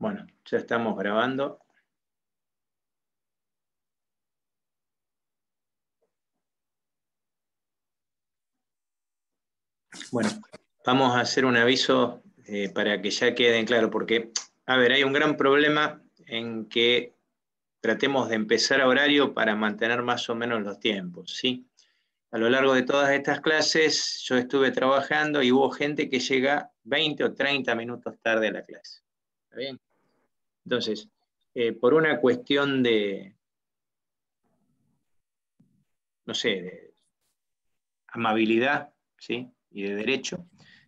Bueno, ya estamos grabando. Bueno, vamos a hacer un aviso para que ya queden claro, porque, a ver, hay un gran problema en que tratemos de empezar a horario para mantener más o menos los tiempos, ¿sí? A lo largo de todas estas clases yo estuve trabajando y hubo gente que llega 20 o 30 minutos tarde a la clase. ¿Está bien? Entonces, por una cuestión de, no sé, de amabilidad, ¿sí? Y de derecho,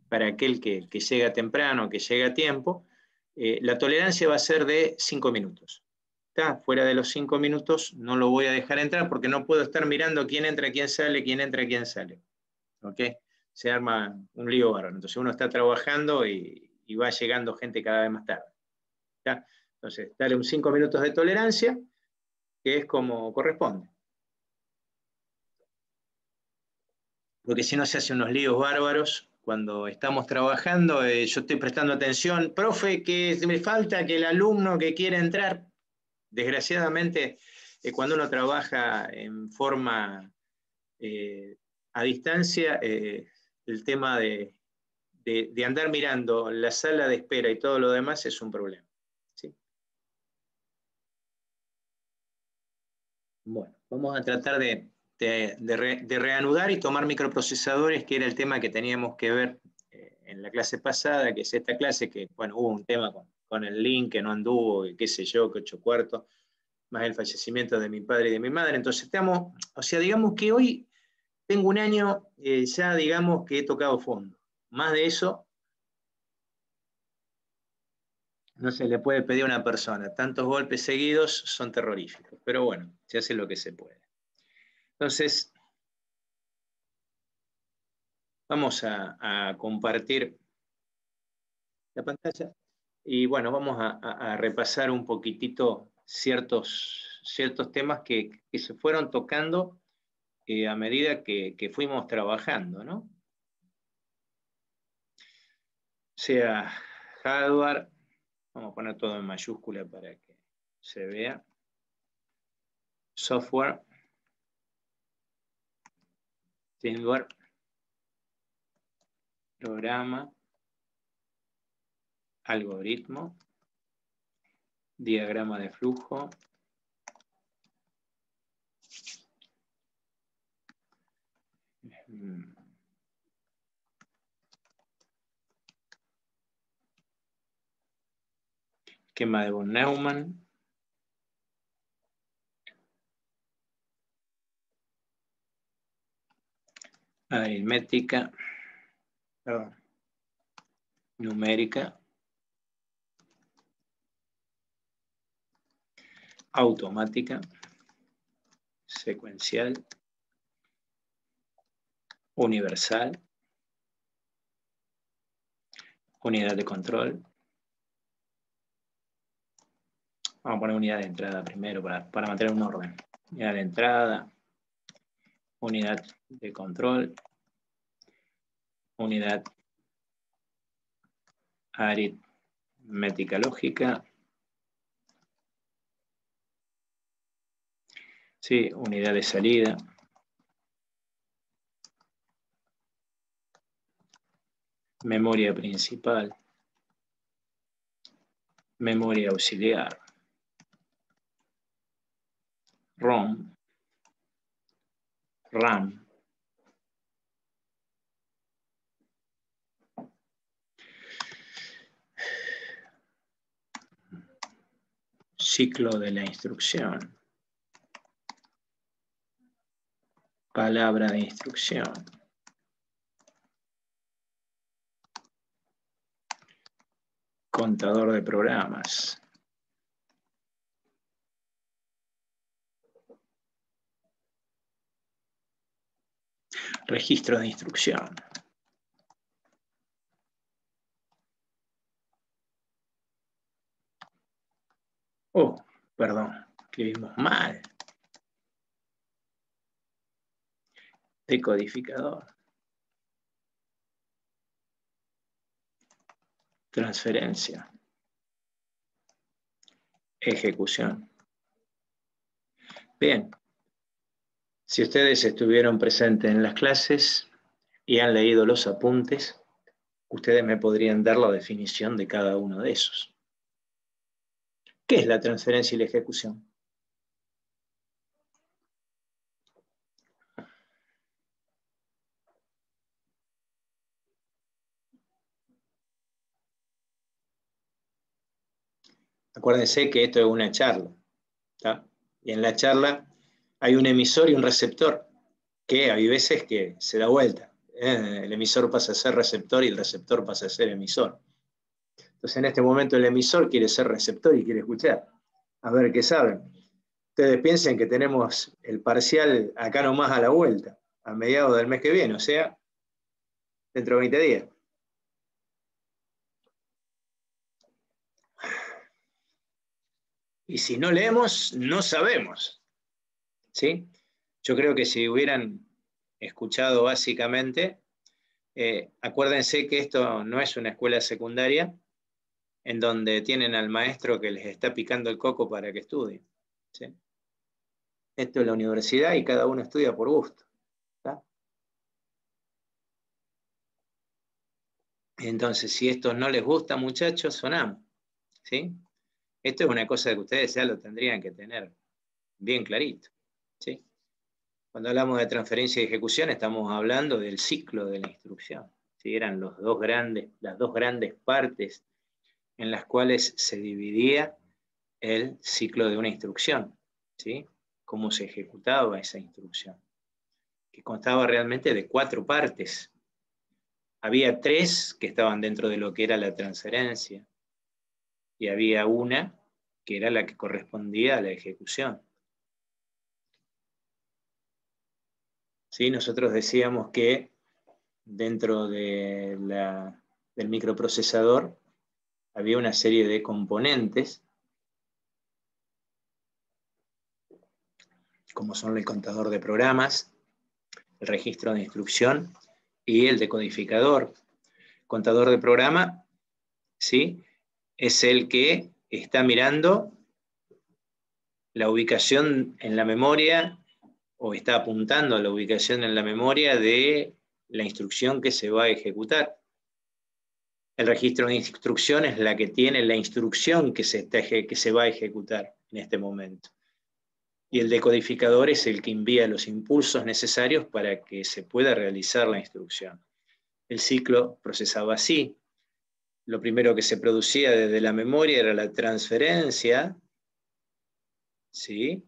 para aquel que llega temprano, que llega a tiempo, la tolerancia va a ser de 5 minutos. ¿Está? Fuera de los 5 minutos no lo voy a dejar entrar porque no puedo estar mirando quién entra, quién sale, quién entra, quién sale. ¿Ok? Se arma un lío bárbaro. Entonces uno está trabajando y va llegando gente cada vez más tarde. ¿Está? Entonces, dale un 5 minutos de tolerancia, que es como corresponde. Porque si no se hacen unos líos bárbaros cuando estamos trabajando. Yo estoy prestando atención, profe, que me falta que el alumno que quiere entrar, desgraciadamente, cuando uno trabaja en forma a distancia, el tema de andar mirando la sala de espera y todo lo demás es un problema. ¿Sí? Bueno, vamos a tratar de reanudar y tomar microprocesadores, que era el tema que teníamos que ver en la clase pasada, que es esta clase, que, bueno, hubo un tema con el link que no anduvo, qué sé yo, que 8 cuartos, más el fallecimiento de mi padre y de mi madre. Entonces estamos, o sea, digamos que hoy tengo un año, ya digamos que he tocado fondo. Más de eso no se le puede pedir a una persona. Tantos golpes seguidos son terroríficos, pero bueno, se hace lo que se puede. Entonces, vamos a compartir la pantalla y bueno, vamos a repasar un poquitito ciertos temas que se fueron tocando a medida que fuimos trabajando, ¿no? O sea, hardware, vamos a poner todo en mayúscula para que se vea. Software, firmware, programa, algoritmo, diagrama de flujo, esquema de von Neumann, aritmética, perdón, numérica, automática, secuencial, universal, unidad de control. Vamos a poner unidad de entrada primero para mantener un orden. Unidad de entrada, unidad de control, unidad aritmética lógica, sí, unidad de salida, memoria principal, memoria auxiliar, ROM, RAM, ciclo de la instrucción, palabra de instrucción, contador de programas, registro de instrucción. Oh, perdón, escribimos mal. Decodificador. Transferencia. ejecución. Bien, si ustedes estuvieron presentes en las clases y han leído los apuntes, ustedes me podrían dar la definición de cada uno de esos. ¿Qué es la transferencia y la ejecución? Acuérdense que esto es una charla, ¿tá? Y en la charla hay un emisor y un receptor, que hay veces que se da vuelta. El emisor pasa a ser receptor y el receptor pasa a ser emisor. Entonces en este momento el emisor quiere ser receptor y quiere escuchar. A ver qué saben. Ustedes piensen que tenemos el parcial acá nomás a la vuelta, a mediados del mes que viene, o sea, dentro de 20 días. Y si no leemos, no sabemos. ¿Sí? Yo creo que si hubieran escuchado básicamente, acuérdense que esto no es una escuela secundaria en donde tienen al maestro que les está picando el coco para que estudien. ¿Sí? Esto es la universidad y cada uno estudia por gusto. ¿Tá? Entonces, si esto no les gusta, muchachos, sonamos. ¿Sí? Esto es una cosa que ustedes ya lo tendrían que tener bien clarito. ¿Sí? Cuando hablamos de transferencia y ejecución, estamos hablando del ciclo de la instrucción. ¿Sí? Eran las dos grandes partes en las cuales se dividía el ciclo de una instrucción. ¿Sí? Cómo se ejecutaba esa instrucción, que constaba realmente de 4 partes. Había 3 que estaban dentro de lo que era la transferencia y había una que era la que correspondía a la ejecución. ¿Sí? Nosotros decíamos que dentro de del microprocesador había una serie de componentes, como son el contador de programas, el registro de instrucción y el decodificador. Contador de programa, ¿sí? Es el que está mirando la ubicación en la memoria o está apuntando a la ubicación en la memoria de la instrucción que se va a ejecutar. El registro de instrucción es la que tiene la instrucción que se va a ejecutar en este momento. Y el decodificador es el que envía los impulsos necesarios para que se pueda realizar la instrucción. El ciclo procesaba así. Lo primero que se producía desde la memoria era la transferencia, ¿sí?,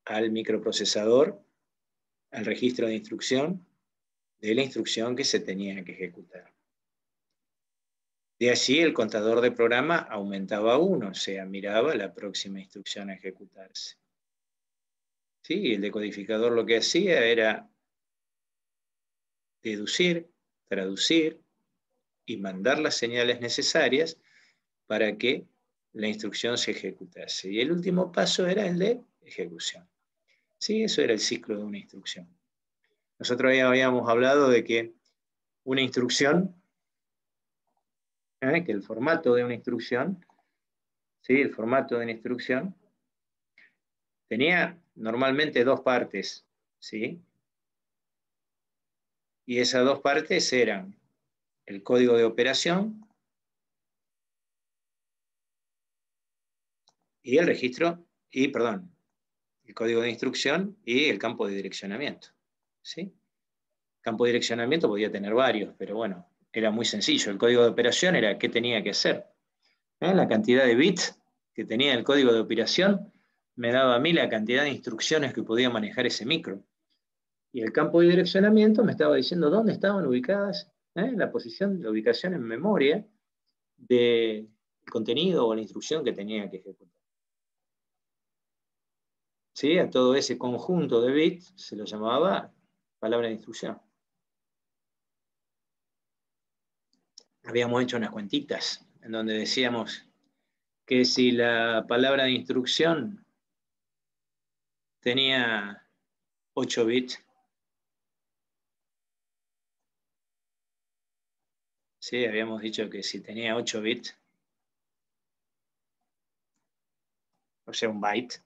al microprocesador, al registro de instrucción, de la instrucción que se tenía que ejecutar. De allí el contador de programa aumentaba 1, o sea, miraba la próxima instrucción a ejecutarse. ¿Sí? El decodificador lo que hacía era deducir, traducir y mandar las señales necesarias para que la instrucción se ejecutase. Y el último paso era el de ejecución. Sí, eso era el ciclo de una instrucción. Nosotros ya habíamos hablado de que una instrucción, que el formato de una instrucción, ¿sí?, el formato de una instrucción tenía normalmente 2 partes, ¿sí? Y esas 2 partes eran el código de operación y el registro, el código de instrucción y el campo de direccionamiento, ¿sí? El campo de direccionamiento podía tener varios, pero bueno, era muy sencillo. El código de operación era qué tenía que hacer. La cantidad de bits que tenía el código de operación me daba a mí la cantidad de instrucciones que podía manejar ese micro. Y el campo de direccionamiento me estaba diciendo dónde estaban ubicadas la posición, la ubicación en memoria del contenido o la instrucción que tenía que ejecutar. ¿Sí? A todo ese conjunto de bits se lo llamaba palabra de instrucción. Habíamos hecho unas cuentitas en donde decíamos que si la palabra de instrucción tenía 8 bits, ¿sí? Habíamos dicho que si tenía 8 bits, o sea, un byte.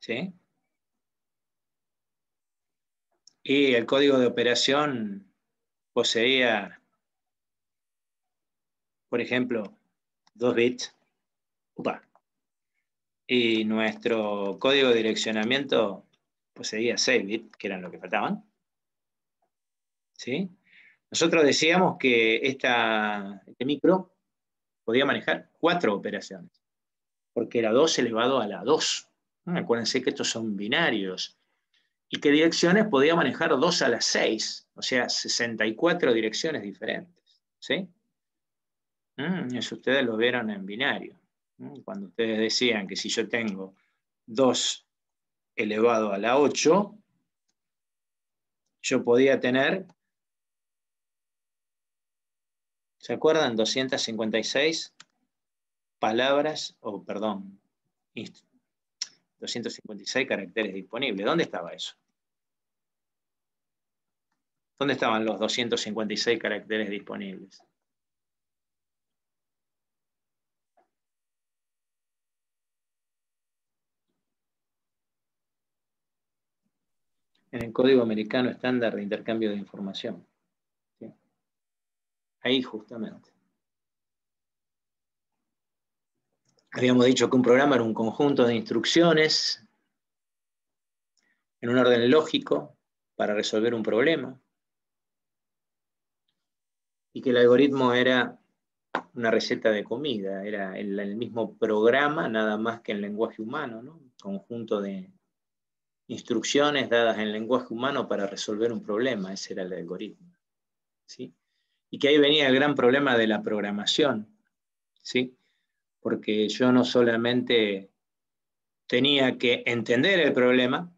¿Sí? Y el código de operación poseía, por ejemplo, 2 bits. Upa. Y nuestro código de direccionamiento poseía 6 bits, que eran lo que faltaban. ¿Sí? Nosotros decíamos que este micro podía manejar 4 operaciones, porque era 2 elevado a la 2. Acuérdense que estos son binarios. Y que direcciones podía manejar 2 a la 6, o sea, 64 direcciones diferentes. ¿Sí? Eso ustedes lo vieron en binario. Cuando ustedes decían que si yo tengo 2 elevado a la 8, yo podía tener, ¿se acuerdan? 256 palabras, o perdón, 256 caracteres disponibles. ¿Dónde estaba eso? ¿Dónde estaban los 256 caracteres disponibles? En el Código Americano Estándar de Intercambio de Información. ¿Sí? Ahí justamente. Habíamos dicho que un programa era un conjunto de instrucciones en un orden lógico para resolver un problema, y que el algoritmo era una receta de comida, era el mismo programa, nada más que en lenguaje humano, ¿no? Un conjunto de instrucciones dadas en lenguaje humano para resolver un problema, ese era el algoritmo. ¿Sí? Y que ahí venía el gran problema de la programación, ¿sí? Porque yo no solamente tenía que entender el problema,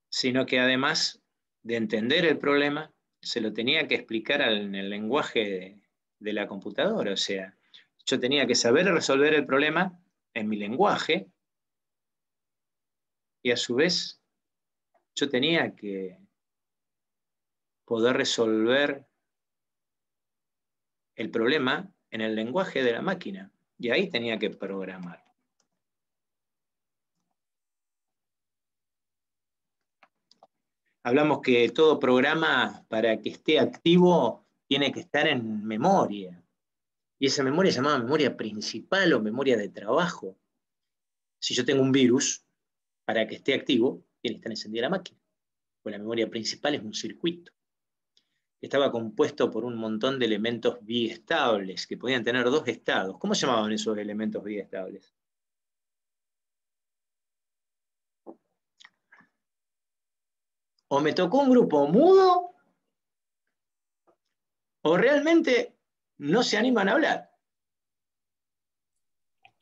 sino que además de entender el problema, se lo tenía que explicar en el lenguaje de la computadora. O sea, yo tenía que saber resolver el problema en mi lenguaje, y a su vez yo tenía que poder resolver el problema en el lenguaje de la máquina. Y ahí tenía que programar. Hablamos que todo programa, para que esté activo, tiene que estar en memoria. Y esa memoria se llamaba memoria principal o memoria de trabajo. Si yo tengo un virus, para que esté activo, tiene que estar encendida la máquina. Pues la memoria principal es un circuito. Estaba compuesto por un montón de elementos biestables, que podían tener 2 estados. ¿Cómo se llamaban esos elementos biestables? O me tocó un grupo mudo, o realmente no se animan a hablar.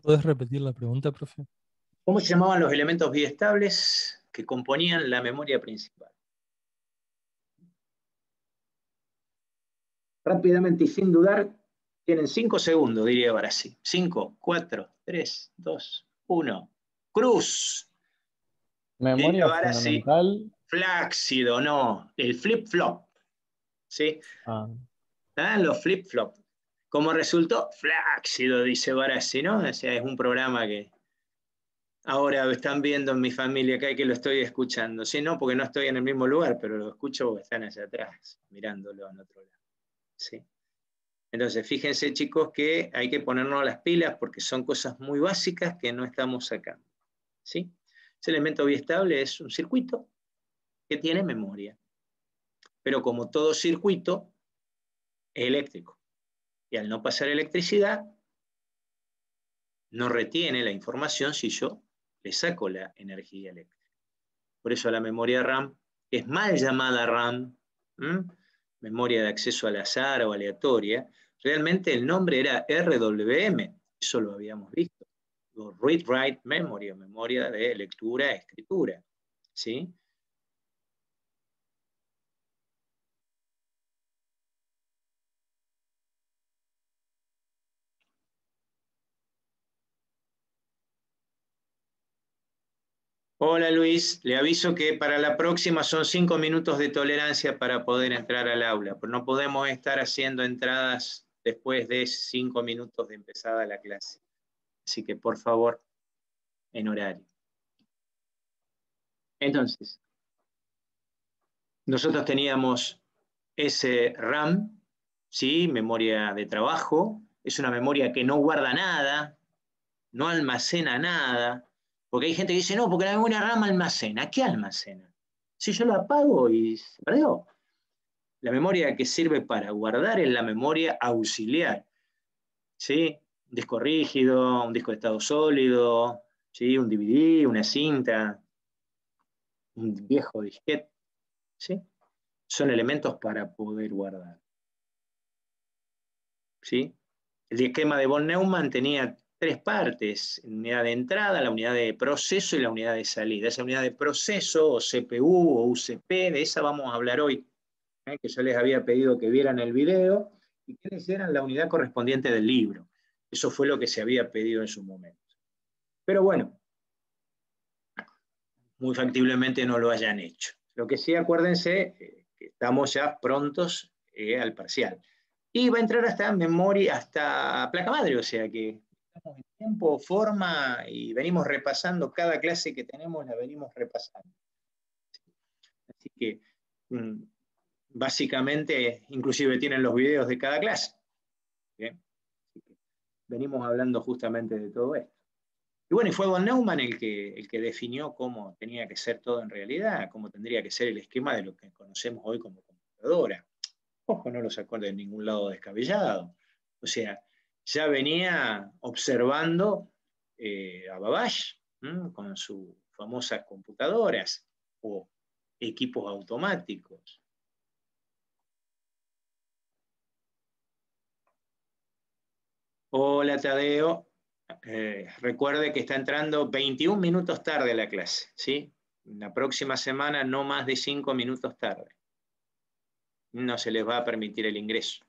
¿Puedes repetir la pregunta, profe? ¿Cómo se llamaban los elementos biestables que componían la memoria principal? Rápidamente y sin dudar, tienen 5 segundos, diría ahora sí. 5, 4, 3, 2, 1. Cruz. Diría Memoria ahora sí. fundamental. Flácido, no. El flip-flop. ¿Sí? Ah, Los flip-flop. Como resultó, flácido, dice Barassi, ¿no? O sea, es un programa que ahora están viendo en mi familia acá, que lo estoy escuchando. Sí, no, porque no estoy en el mismo lugar, pero lo escucho porque están allá atrás, mirándolo en otro lado. ¿Sí? Entonces, fíjense, chicos, que hay que ponernos las pilas porque son cosas muy básicas que no estamos sacando. ¿Sí? Ese elemento biestable es un circuito que tiene memoria. Pero como todo circuito, es eléctrico. Y al no pasar electricidad, no retiene la información si yo le saco la energía eléctrica. Por eso la memoria RAM es mal llamada RAM, memoria de acceso al azar o aleatoria. Realmente el nombre era RWM, eso lo habíamos visto. Read-Write Memory, memoria de lectura-escritura. ¿Sí? Hola Luis, le aviso que para la próxima son 5 minutos de tolerancia para poder entrar al aula, pero no podemos estar haciendo entradas después de 5 minutos de empezada la clase. Así que, por favor, en horario. Entonces, nosotros teníamos ese RAM, ¿sí? Memoria de trabajo. Es una memoria que no guarda nada, no almacena nada. Porque hay gente que dice, no, porque la memoria RAM almacena. ¿Qué almacena? Si yo la apago y se perdió. La memoria que sirve para guardar es la memoria auxiliar, ¿sí? Un disco rígido, un disco de estado sólido, ¿sí? Un DVD, una cinta, un viejo disquete, ¿sí? Son elementos para poder guardar, ¿sí? El esquema de von Neumann tenía 3 partes: la unidad de entrada, la unidad de proceso y la unidad de salida. Esa unidad de proceso, o CPU o UCP, de esa vamos a hablar hoy, que yo les había pedido que vieran el video y que les dieran la unidad correspondiente del libro. Eso fue lo que se había pedido en su momento. Pero bueno, muy factiblemente no lo hayan hecho. Lo que sí, acuérdense que estamos ya prontos al parcial. Y va a entrar hasta memoria, hasta placa madre, o sea que estamos en tiempo, forma, y venimos repasando cada clase que tenemos, la venimos repasando. Así que básicamente, inclusive tienen los videos de cada clase. ¿Bien? Así que venimos hablando justamente de todo esto. Y bueno, y fue von Neumann el que definió cómo tenía que ser todo en realidad, cómo tendría que ser el esquema de lo que conocemos hoy como computadora. Ojo, no lo sacó de ningún lado descabellado. O sea, ya venía observando a Babbage con sus famosas computadoras o equipos automáticos. Hola, Tadeo. Recuerde que está entrando 21 minutos tarde a la clase, ¿sí? La próxima semana no más de 5 minutos tarde. No se les va a permitir el ingreso.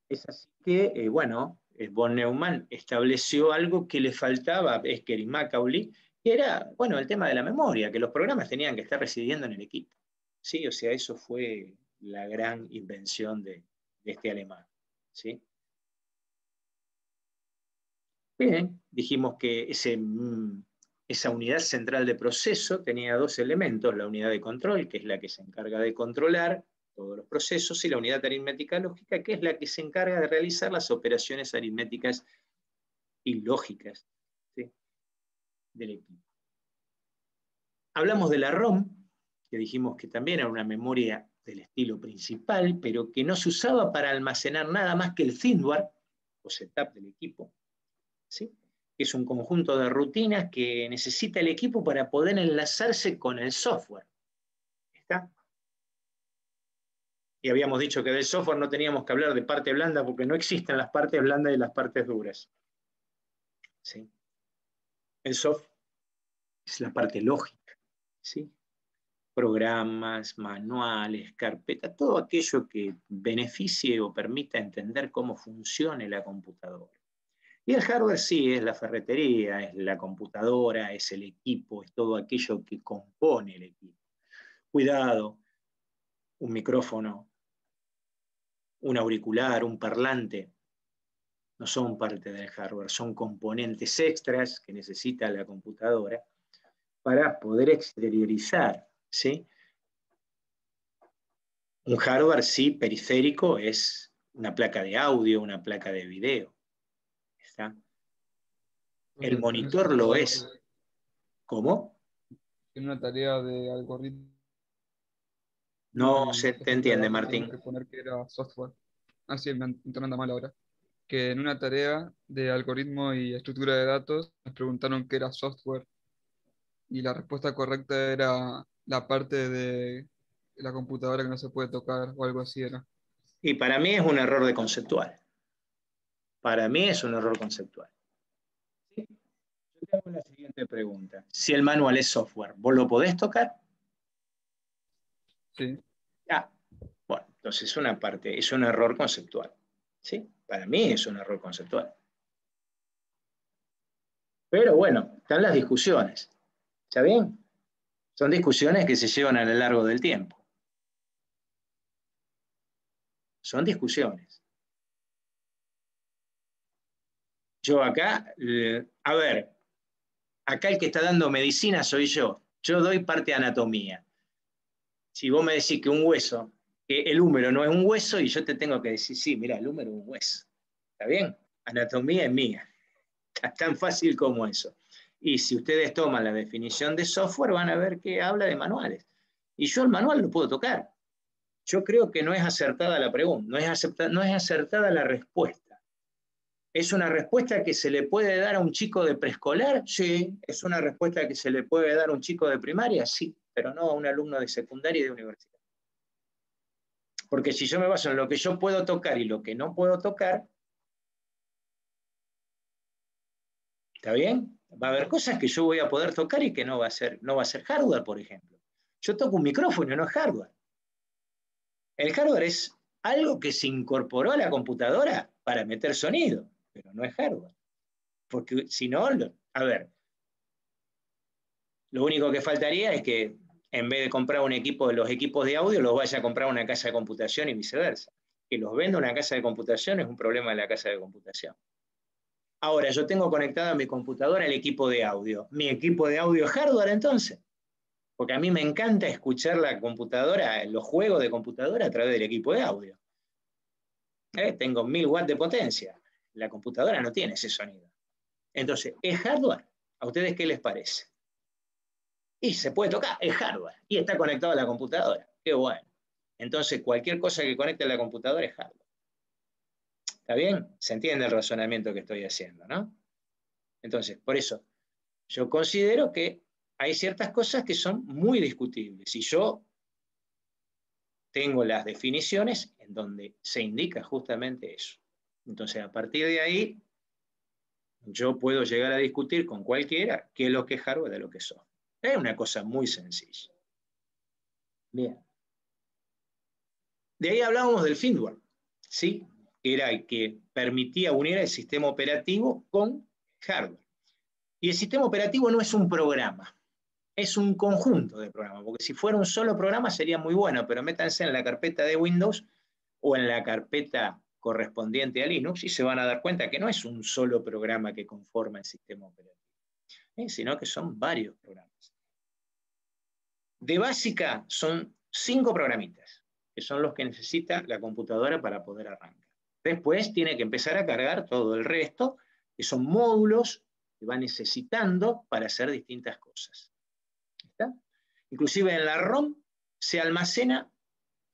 Es así que, bueno, von Neumann estableció algo que le faltaba a Becker y Macaulay, que era, bueno, el tema de la memoria, que los programas tenían que estar residiendo en el equipo. Sí, o sea, eso fue la gran invención de este alemán, ¿sí? Bien, dijimos que esa unidad central de proceso tenía 2 elementos: la unidad de control, que es la que se encarga de controlar todos los procesos, y la unidad aritmética lógica, que es la que se encarga de realizar las operaciones aritméticas y lógicas, ¿sí?, del equipo. Hablamos de la ROM, que dijimos que también era una memoria del estilo principal, pero que no se usaba para almacenar nada más que el firmware o setup del equipo, ¿sí?, que es un conjunto de rutinas que necesita el equipo para poder enlazarse con el software. ¿Está? Y habíamos dicho que del software no teníamos que hablar de parte blanda porque no existen las partes blandas y las partes duras. ¿Sí? El software es la parte lógica, ¿sí? Programas, manuales, carpetas, todo aquello que beneficie o permita entender cómo funciona la computadora. Y el hardware sí, es la ferretería, es la computadora, es el equipo, es todo aquello que compone el equipo. Cuidado, un micrófono, un auricular, un parlante, no son parte del hardware, son componentes extras que necesita la computadora para poder exteriorizar, ¿sí? Un hardware sí periférico es una placa de audio, una placa de video. ¿Está? El monitor lo es. ¿Cómo? En una tarea de algoritmo No y se te estructura de entiende, datos teníamos Martín. que poner que era software. Ah, sí, me anda mal ahora. Que en una tarea de algoritmo y estructura de datos nos preguntaron qué era software y la respuesta correcta era la parte de la computadora que no se puede tocar o algo así era. Y para mí es un error de conceptual. Para mí es un error conceptual. ¿Sí? Yo te hago la siguiente pregunta. Si el manual es software, ¿vos lo podés tocar? Sí. Ah, bueno, entonces es una parte, es un error conceptual. ¿Sí? Para mí es un error conceptual. Pero bueno, están las discusiones. ¿Está bien? Son discusiones que se llevan a lo largo del tiempo. son discusiones. Yo acá, a ver, acá el que está dando medicina soy yo. Yo doy parte de anatomía. Si vos me decís que un hueso, que el húmero no es un hueso, y yo te tengo que decir, sí, mira, el húmero es un hueso. ¿Está bien? Anatomía es mía. Es tan fácil como eso. Y si ustedes toman la definición de software, van a ver que habla de manuales. Y yo el manual lo puedo tocar. Yo creo que no es acertada la pregunta, no es acertada la respuesta. ¿Es una respuesta que se le puede dar a un chico de preescolar? Sí. ¿Es una respuesta que se le puede dar a un chico de primaria? Sí, pero no a un alumno de secundaria y de universidad. Porque si yo me baso en lo que yo puedo tocar y lo que no puedo tocar, ¿está bien? Va a haber cosas que yo voy a poder tocar y que no va a ser hardware, por ejemplo. Yo toco un micrófono y no es hardware. El hardware es algo que se incorporó a la computadora para meter sonido, pero no es hardware. Porque si no, a ver, lo único que faltaría es que en vez de comprar un equipo de los equipos de audio, los vaya a comprar una casa de computación y viceversa. Que los venda una casa de computación es un problema de la casa de computación. Ahora, yo tengo conectada mi computadora al equipo de audio. ¿Mi equipo de audio es hardware entonces? Porque a mí me encanta escuchar la computadora, los juegos de computadora a través del equipo de audio. Tengo 1000 watts de potencia. La computadora no tiene ese sonido. Entonces, ¿es hardware? ¿A ustedes qué les parece? Y se puede tocar, es hardware. Y está conectado a la computadora. Qué bueno. Entonces, cualquier cosa que conecte a la computadora es hardware. ¿Está bien? Se entiende el razonamiento que estoy haciendo, ¿no? Entonces, por eso, yo considero que hay ciertas cosas que son muy discutibles. Y yo tengo las definiciones en donde se indica justamente eso. Entonces, a partir de ahí, yo puedo llegar a discutir con cualquiera qué es lo que es hardware de lo que es software. Es una cosa muy sencilla. Bien. De ahí hablábamos del firmware, ¿sí? Que era el que permitía unir el sistema operativo con hardware. Y el sistema operativo no es un programa, es un conjunto de programas, porque si fuera un solo programa sería muy bueno, pero métanse en la carpeta de Windows o en la carpeta correspondiente a Linux y se van a dar cuenta que no es un solo programa que conforma el sistema operativo, sino que son varios programas. De básica son 5 programitas, que son los que necesita la computadora para poder arrancar. Después tiene que empezar a cargar todo el resto, que son módulos que va necesitando para hacer distintas cosas. ¿Está? Inclusive en la ROM se almacena,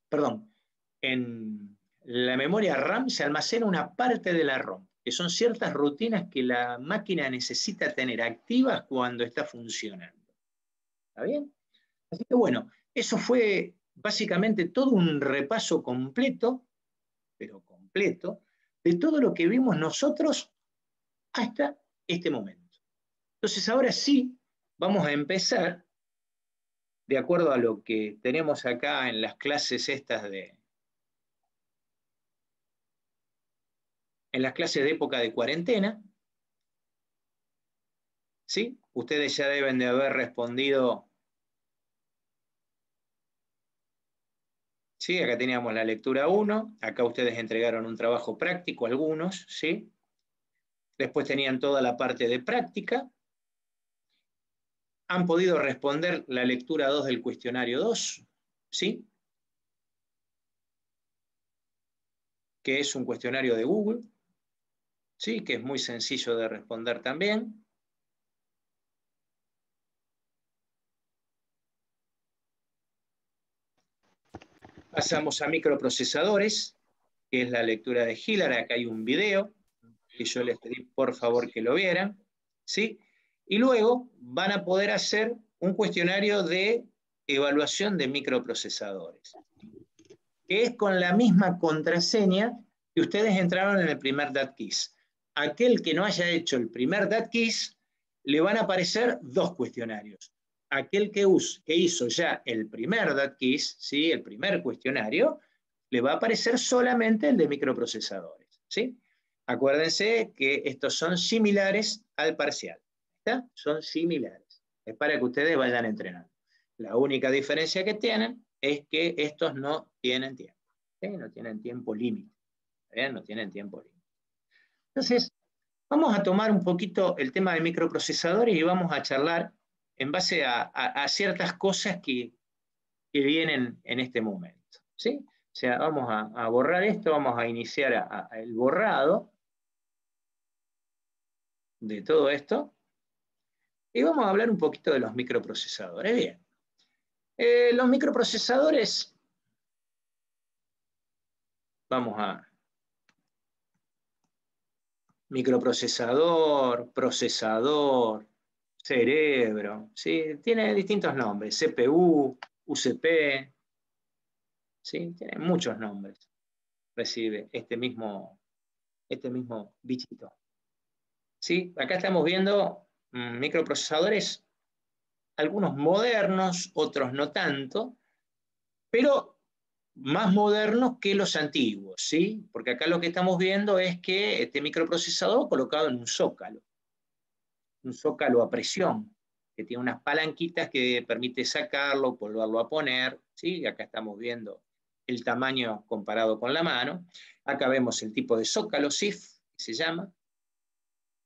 perdón, en la memoria RAM se almacena una parte de la ROM, que son ciertas rutinas que la máquina necesita tener activas cuando está funcionando. ¿Está bien? Así que bueno, eso fue básicamente todo un repaso completo, pero completo, de todo lo que vimos nosotros hasta este momento. Entonces ahora sí, vamos a empezar, de acuerdo a lo que tenemos acá en las clases estas en las clases de época de cuarentena, ¿sí? Ustedes ya deben de haber respondido. ¿Sí? Acá teníamos la lectura 1, acá ustedes entregaron un trabajo práctico, algunos, ¿sí? Después tenían toda la parte de práctica. Han podido responder la lectura 2 del cuestionario 2, ¿sí? Que es un cuestionario de Google, ¿sí? Que es muy sencillo de responder también. Pasamos a microprocesadores, que es la lectura de Hillard. Acá hay un video que yo les pedí por favor que lo vieran, ¿sí? Y luego van a poder hacer un cuestionario de evaluación de microprocesadores, que es con la misma contraseña que ustedes entraron en el primer DATKIS. Aquel que no haya hecho el primer DATKIS, le van a aparecer 2 cuestionarios. Aquel que hizo ya el primer DATKIS, ¿sí? El primer cuestionario, le va a aparecer solamente el de microprocesadores, ¿sí? Acuérdense que estos son similares al parcial. ¿Está? Son similares. Es para que ustedes vayan entrenando. La única diferencia que tienen es que estos no tienen tiempo. ¿Sí? No tienen tiempo límite. No tienen tiempo límite. Entonces, vamos a tomar un poquito el tema de microprocesadores y vamos a charlar en base a ciertas cosas que vienen en este momento. ¿Sí? O sea, vamos a borrar esto, vamos a iniciar el borrado de todo esto y vamos a hablar un poquito de los microprocesadores. Bien, los microprocesadores, vamos a microprocesador, procesador, cerebro, ¿sí? Tiene distintos nombres, CPU, UCP, ¿sí? Tiene muchos nombres, recibe este mismo bichito. ¿Sí? Acá estamos viendo microprocesadores, algunos modernos, otros no tanto, pero más modernos que los antiguos, ¿sí? Porque acá lo que estamos viendo es que este microprocesador colocado en un zócalo a presión, que tiene unas palanquitas que permite sacarlo, volverlo a poner, ¿sí? Acá estamos viendo el tamaño comparado con la mano. Acá vemos el tipo de zócalo, SIF, que se llama,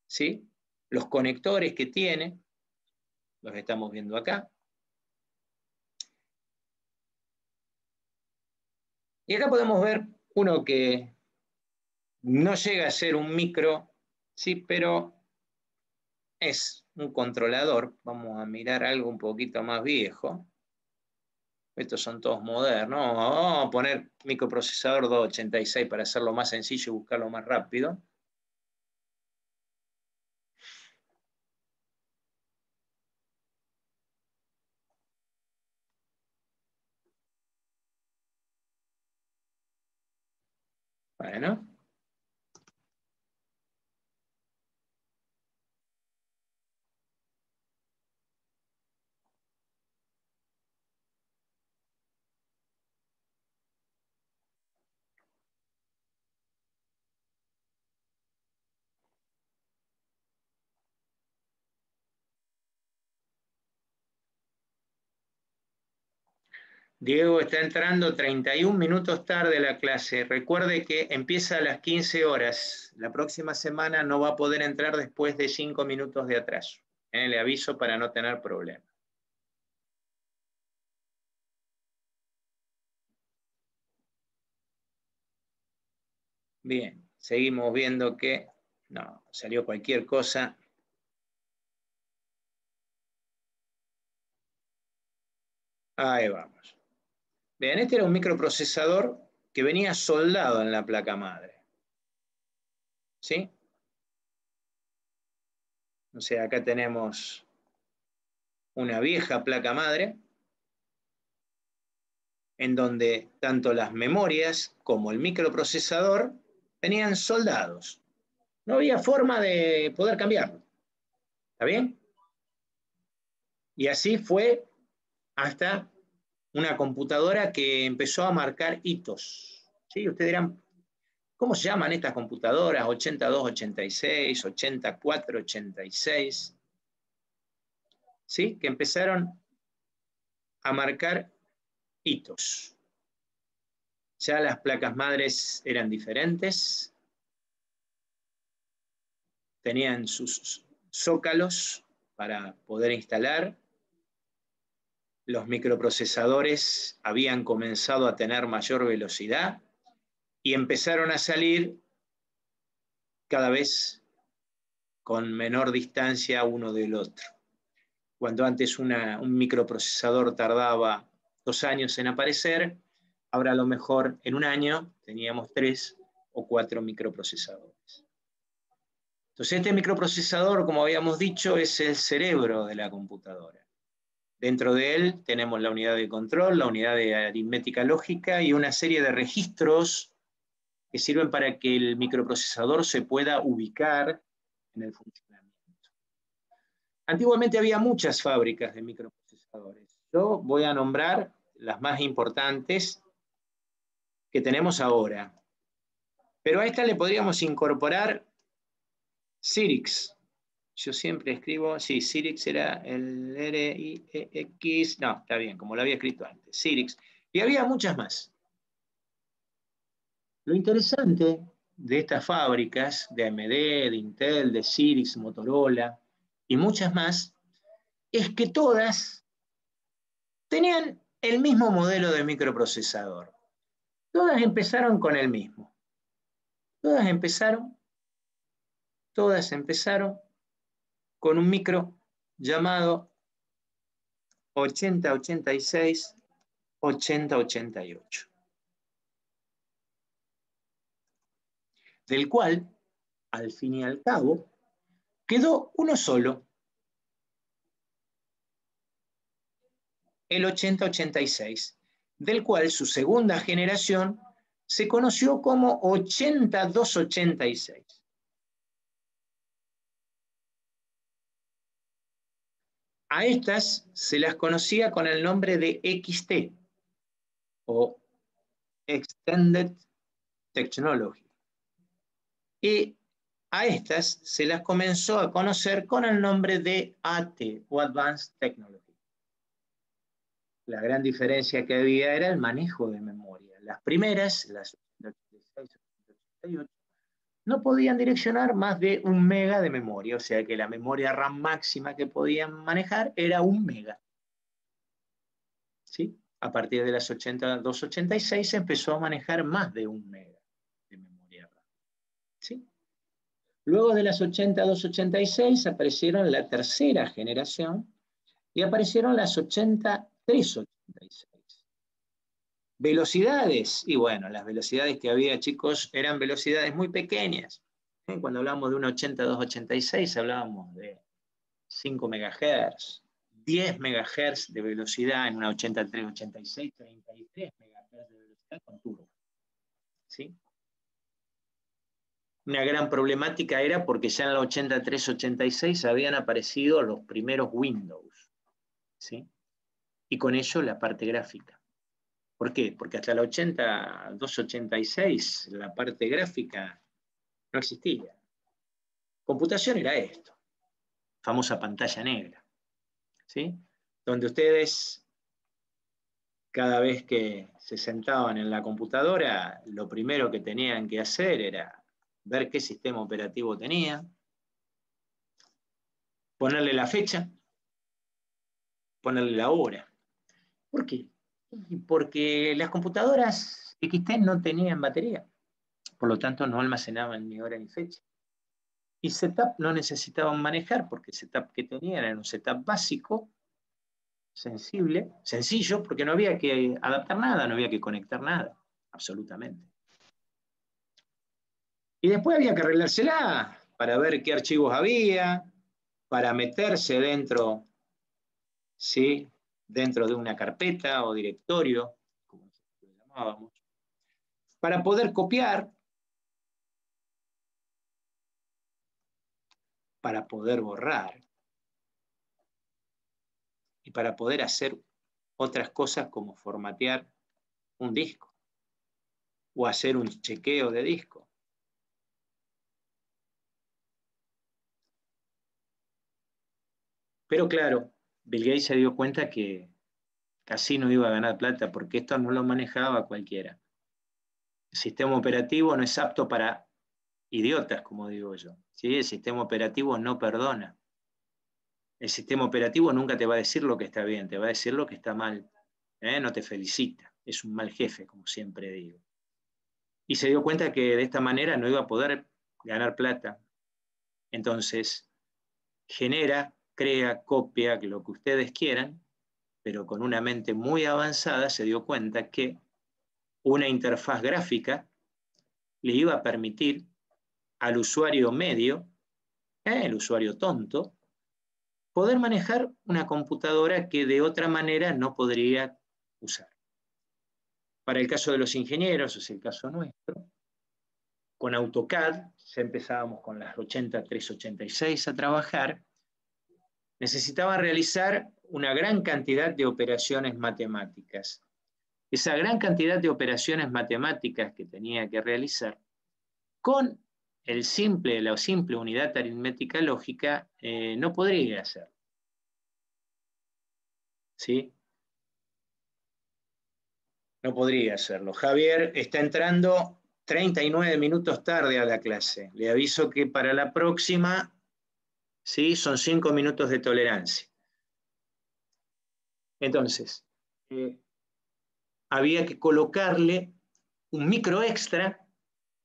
¿sí? Los conectores que tiene, los estamos viendo acá. Y acá podemos ver uno que no llega a ser un micro, sí, pero es un controlador. Vamos a mirar algo un poquito más viejo. Estos son todos modernos. Vamos a poner microprocesador 286 para hacerlo más sencillo y buscarlo más rápido. Bueno. Diego está entrando 31 minutos tarde a la clase. Recuerde que empieza a las 15 horas. La próxima semana no va a poder entrar después de 5 minutos de atraso. Le aviso para no tener problemas. Bien, seguimos viendo que no, salió cualquier cosa. Ahí vamos. Bien, este era un microprocesador que venía soldado en la placa madre. ¿Sí? O sea, acá tenemos una vieja placa madre en donde tanto las memorias como el microprocesador venían soldados. No había forma de poder cambiarlo. ¿Está bien? Y así fue hasta una computadora que empezó a marcar hitos. ¿Sí? Ustedes dirán, ¿cómo se llaman estas computadoras? 8286, 8486. ¿Sí? Que empezaron a marcar hitos. Ya las placas madres eran diferentes, tenían sus zócalos para poder instalar. Los microprocesadores habían comenzado a tener mayor velocidad y empezaron a salir cada vez con menor distancia uno del otro. Cuando antes un microprocesador tardaba 2 años en aparecer, ahora a lo mejor en un año teníamos 3 o 4 microprocesadores. Entonces este microprocesador, como habíamos dicho, es el cerebro de la computadora. Dentro de él tenemos la unidad de control, la unidad de aritmética lógica y una serie de registros que sirven para que el microprocesador se pueda ubicar en el funcionamiento. Antiguamente había muchas fábricas de microprocesadores. Yo voy a nombrar las más importantes que tenemos ahora. Pero a esta le podríamos incorporar Cyrix. Yo siempre escribo, sí, Cyrix era el R-I-E-X, no, está bien, como lo había escrito antes, Cyrix. Y había muchas más. Lo interesante de estas fábricas, de AMD, de Intel, de Cyrix, Motorola y muchas más, es que todas tenían el mismo modelo de microprocesador. Todas empezaron con el mismo. Todas empezaron con un micro llamado 8086, 8088, del cual, al fin y al cabo, quedó uno solo, el 8086, del cual su segunda generación se conoció como 8286. A estas se las conocía con el nombre de XT o Extended Technology. Y a estas se las comenzó a conocer con el nombre de AT o Advanced Technology. La gran diferencia que había era el manejo de memoria. Las primeras, las 86 o 88, no podían direccionar más de 1 mega de memoria, o sea que la memoria RAM máxima que podían manejar era 1 mega. ¿Sí? A partir de las 8286 se empezó a manejar más de 1 mega de memoria RAM. ¿Sí? Luego de las 8286 aparecieron la tercera generación y aparecieron las 8386. Velocidades, y bueno, las velocidades que había, chicos, eran velocidades muy pequeñas. Cuando hablamos de un 8286 hablábamos de 5 MHz, 10 MHz de velocidad en una 8386, 33 MHz de velocidad con turbo. ¿Sí? Una gran problemática era porque ya en la 8386 habían aparecido los primeros Windows. ¿Sí? Y con ello la parte gráfica. ¿Por qué? Porque hasta la 8286 la parte gráfica no existía. Computación era esto, famosa pantalla negra, ¿sí? Donde ustedes, cada vez que se sentaban en la computadora, lo primero que tenían que hacer era ver qué sistema operativo tenía, ponerle la fecha, ponerle la hora. ¿Por qué? Porque las computadoras XT no tenían batería, por lo tanto no almacenaban ni hora ni fecha. Y setup no necesitaban manejar, porque el setup que tenían era un setup básico, sencillo, porque no había que adaptar nada, no había que conectar nada, absolutamente. Y después había que arreglársela para ver qué archivos había, para meterse dentro, ¿sí? Dentro de una carpeta o directorio, como lo llamábamos, para poder copiar, para poder borrar y para poder hacer otras cosas como formatear un disco o hacer un chequeo de disco. Pero claro, Bill Gates se dio cuenta que casi no iba a ganar plata porque esto no lo manejaba cualquiera. El sistema operativo no es apto para idiotas, como digo yo. ¿Sí? El sistema operativo no perdona. El sistema operativo nunca te va a decir lo que está bien, te va a decir lo que está mal. No te felicita. Es un mal jefe, como siempre digo. Y se dio cuenta que de esta manera no iba a poder ganar plata. Entonces, crea, copia, lo que ustedes quieran, pero con una mente muy avanzada se dio cuenta que una interfaz gráfica le iba a permitir al usuario medio, el usuario tonto, poder manejar una computadora que de otra manera no podría usar. Para el caso de los ingenieros, es el caso nuestro, con AutoCAD, ya empezábamos con las 8386 a trabajar, necesitaba realizar una gran cantidad de operaciones matemáticas. Esa gran cantidad de operaciones matemáticas que tenía que realizar, con la simple unidad aritmética lógica, no podría hacer. ¿Sí? No podría hacerlo. Javier está entrando 39 minutos tarde a la clase. Le aviso que para la próxima, ¿sí? Son 5 minutos de tolerancia. Entonces, había que colocarle un micro extra,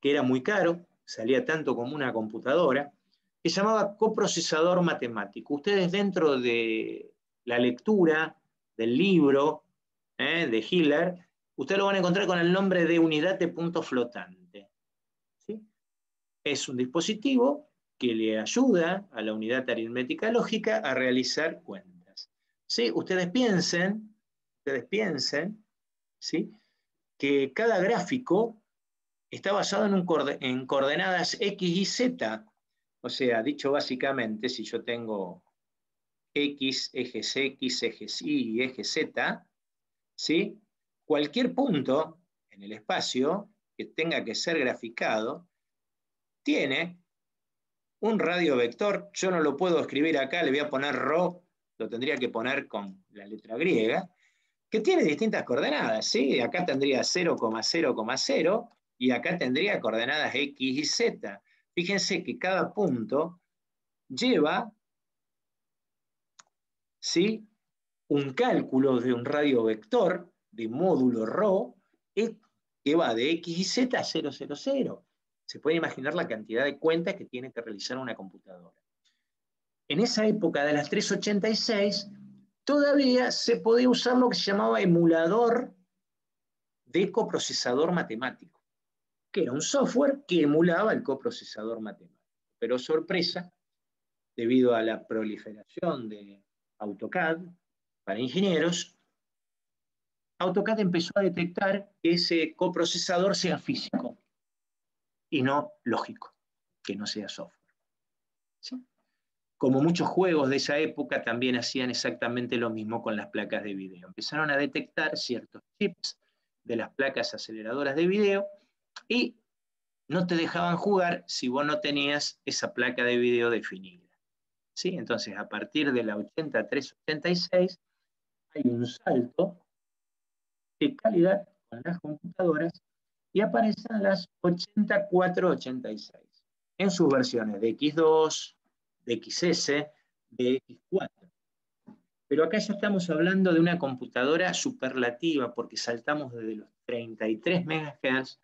que era muy caro, salía tanto como una computadora, que se llamaba coprocesador matemático. Ustedes dentro de la lectura del libro de Hiller, ustedes lo van a encontrar con el nombre de unidad de punto flotante. ¿Sí? Es un dispositivo que le ayuda a la unidad aritmética lógica a realizar cuentas. ¿Sí? Ustedes piensen, ¿sí? Que cada gráfico está basado en coordenadas X y Z. O sea, dicho básicamente, si yo tengo X, ejes X, ejes Y y ejes Z, ¿sí? Cualquier punto en el espacio que tenga que ser graficado tiene un radio vector. Yo no lo puedo escribir acá, le voy a poner ρ, lo tendría que poner con la letra griega, que tiene distintas coordenadas, ¿sí? Acá tendría 0,0,0 y acá tendría coordenadas X y Z. Fíjense que cada punto lleva, ¿sí? Un cálculo de un radio vector de módulo ρ que va de X y Z a 0, 0, 0. Se puede imaginar la cantidad de cuentas que tiene que realizar una computadora. En esa época de las 386, todavía se podía usar lo que se llamaba emulador de coprocesador matemático, que era un software que emulaba el coprocesador matemático. Pero sorpresa, debido a la proliferación de AutoCAD para ingenieros, AutoCAD empezó a detectar que ese coprocesador sea físico y no lógico, que no sea software. ¿Sí? Como muchos juegos de esa época, también hacían exactamente lo mismo con las placas de video. Empezaron a detectar ciertos chips de las placas aceleradoras de video y no te dejaban jugar si vos no tenías esa placa de video definida. ¿Sí? Entonces, a partir de la 8386, hay un salto de calidad con las computadoras y aparecen las 8486 en sus versiones de X2, de XS, de X4. Pero acá ya estamos hablando de una computadora superlativa porque saltamos desde los 33 MHz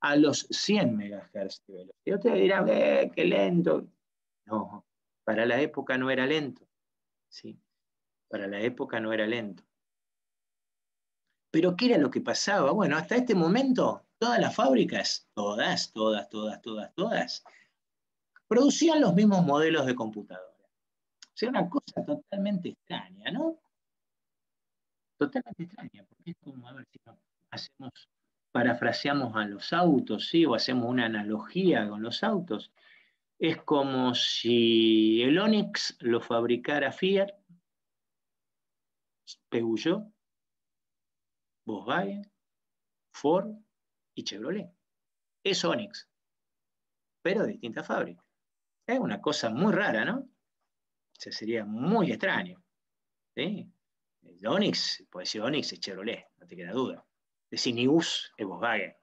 a los 100 MHz de velocidad. Y ustedes dirán, qué lento. No, para la época no era lento. ¿Sí? Para la época no era lento. Pero ¿qué era lo que pasaba? Bueno, hasta este momento, todas las fábricas, todas, producían los mismos modelos de computadora. O sea, una cosa totalmente extraña, ¿no? Totalmente extraña, porque es como, a ver si hacemos, parafraseamos a los autos, ¿sí? O hacemos una analogía con los autos. Es como si el Onix lo fabricara Fiat, Peugeot, Volkswagen, Ford y Chevrolet. Es Onix, pero de distintas fábricas. Es una cosa muy rara, ¿no? O sea, sería muy extraño. ¿Sí? El Onix, puede decir Onix es Chevrolet, no te queda duda. Decir Nius es Volkswagen.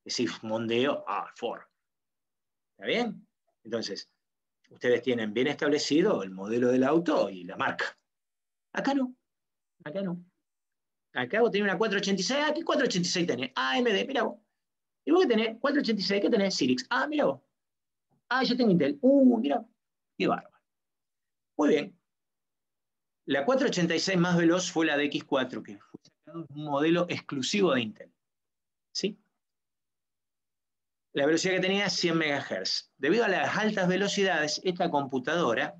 Decir Mondeo, Ford. ¿Está bien? Entonces, ustedes tienen bien establecido el modelo del auto y la marca. Acá no. Acá no. Acá vos tenés una 486. ¿Qué 486 tenés? AMD, mira vos. ¿Y vos qué tenés? 486, ¿qué tenés? Cyrix. Mira vos. Yo tengo Intel. Mira. Qué bárbaro. Muy bien. La 486 más veloz fue la de X4, que fue sacado un modelo exclusivo de Intel. ¿Sí? La velocidad que tenía es 100 MHz. Debido a las altas velocidades, esta computadora